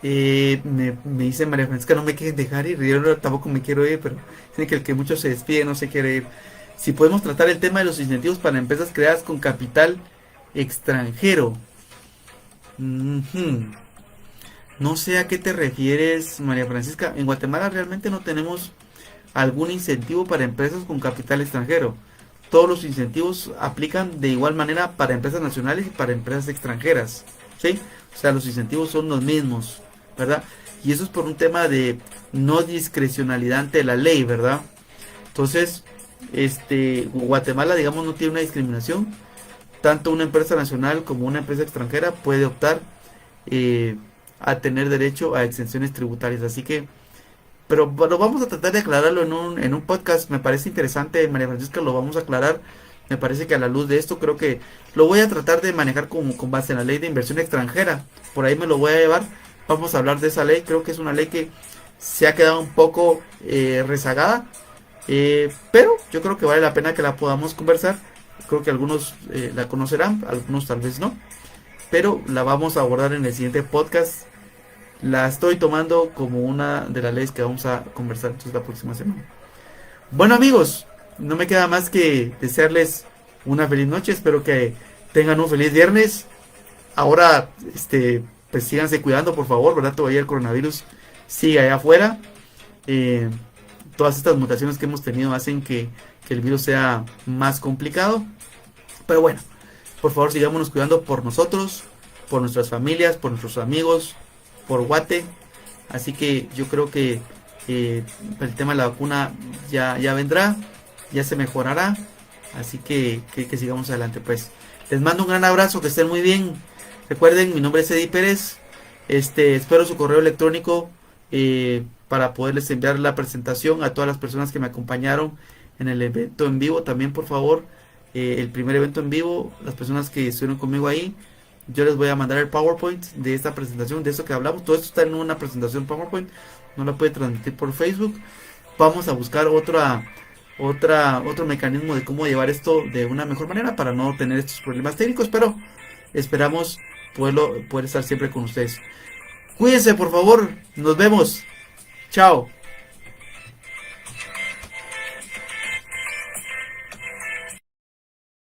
Me dice María Francisca, no me quieren dejar ir, yo tampoco me quiero ir, pero dicen que el que mucho se despide no se quiere ir. Si podemos tratar el tema de los incentivos para empresas creadas con capital extranjero. Ujú. No sé a qué te refieres, María Francisca. En Guatemala realmente no tenemos algún incentivo para empresas con capital extranjero. Todos los incentivos aplican de igual manera para empresas nacionales y para empresas extranjeras, ¿sí? O sea, los incentivos son los mismos, ¿verdad? Y eso es por un tema de no discrecionalidad ante la ley, ¿verdad? Entonces, Guatemala, digamos, no tiene una discriminación. Tanto una empresa nacional como una empresa extranjera puede optar eh, a tener derecho a exenciones tributarias. Así que, pero bueno, vamos a tratar de aclararlo en un podcast. Me parece interesante, María Francisca, lo vamos a aclarar. Me parece que a la luz de esto creo que lo voy a tratar de manejar con base en la ley de inversión extranjera. Por ahí me lo voy a llevar. Vamos a hablar de esa ley. Creo que es una ley que se ha quedado un poco rezagada. Pero yo creo que vale la pena que la podamos conversar. Creo que algunos la conocerán, algunos tal vez no. Pero la vamos a abordar en el siguiente podcast. La estoy tomando como una de las leyes que vamos a conversar entonces la próxima semana. Bueno amigos, no me queda más que desearles una feliz noche. Espero que tengan un feliz viernes. Ahora, pues síganse cuidando por favor, ¿verdad? Todavía el coronavirus sigue allá afuera. Eh, Todas estas mutaciones que hemos tenido hacen que el virus sea más complicado. Pero bueno, por favor sigámonos cuidando por nosotros, por nuestras familias, por nuestros amigos, por Guate. Así que yo creo que el tema de la vacuna ya vendrá, ya se mejorará. Así que sigamos adelante pues. Les mando un gran abrazo, que estén muy bien. Recuerden, mi nombre es Eddie Pérez. Espero su correo electrónico para poderles enviar la presentación a todas las personas que me acompañaron en el evento en vivo. También por favor, el primer evento en vivo, las personas que estuvieron conmigo ahí, yo les voy a mandar el PowerPoint de esta presentación, de eso que hablamos. Todo esto está en una presentación PowerPoint, no la puede transmitir por Facebook. Vamos a buscar otro mecanismo de cómo llevar esto de una mejor manera para no tener estos problemas técnicos, pero esperamos poder estar siempre con ustedes. Cuídense por favor, nos vemos, chao.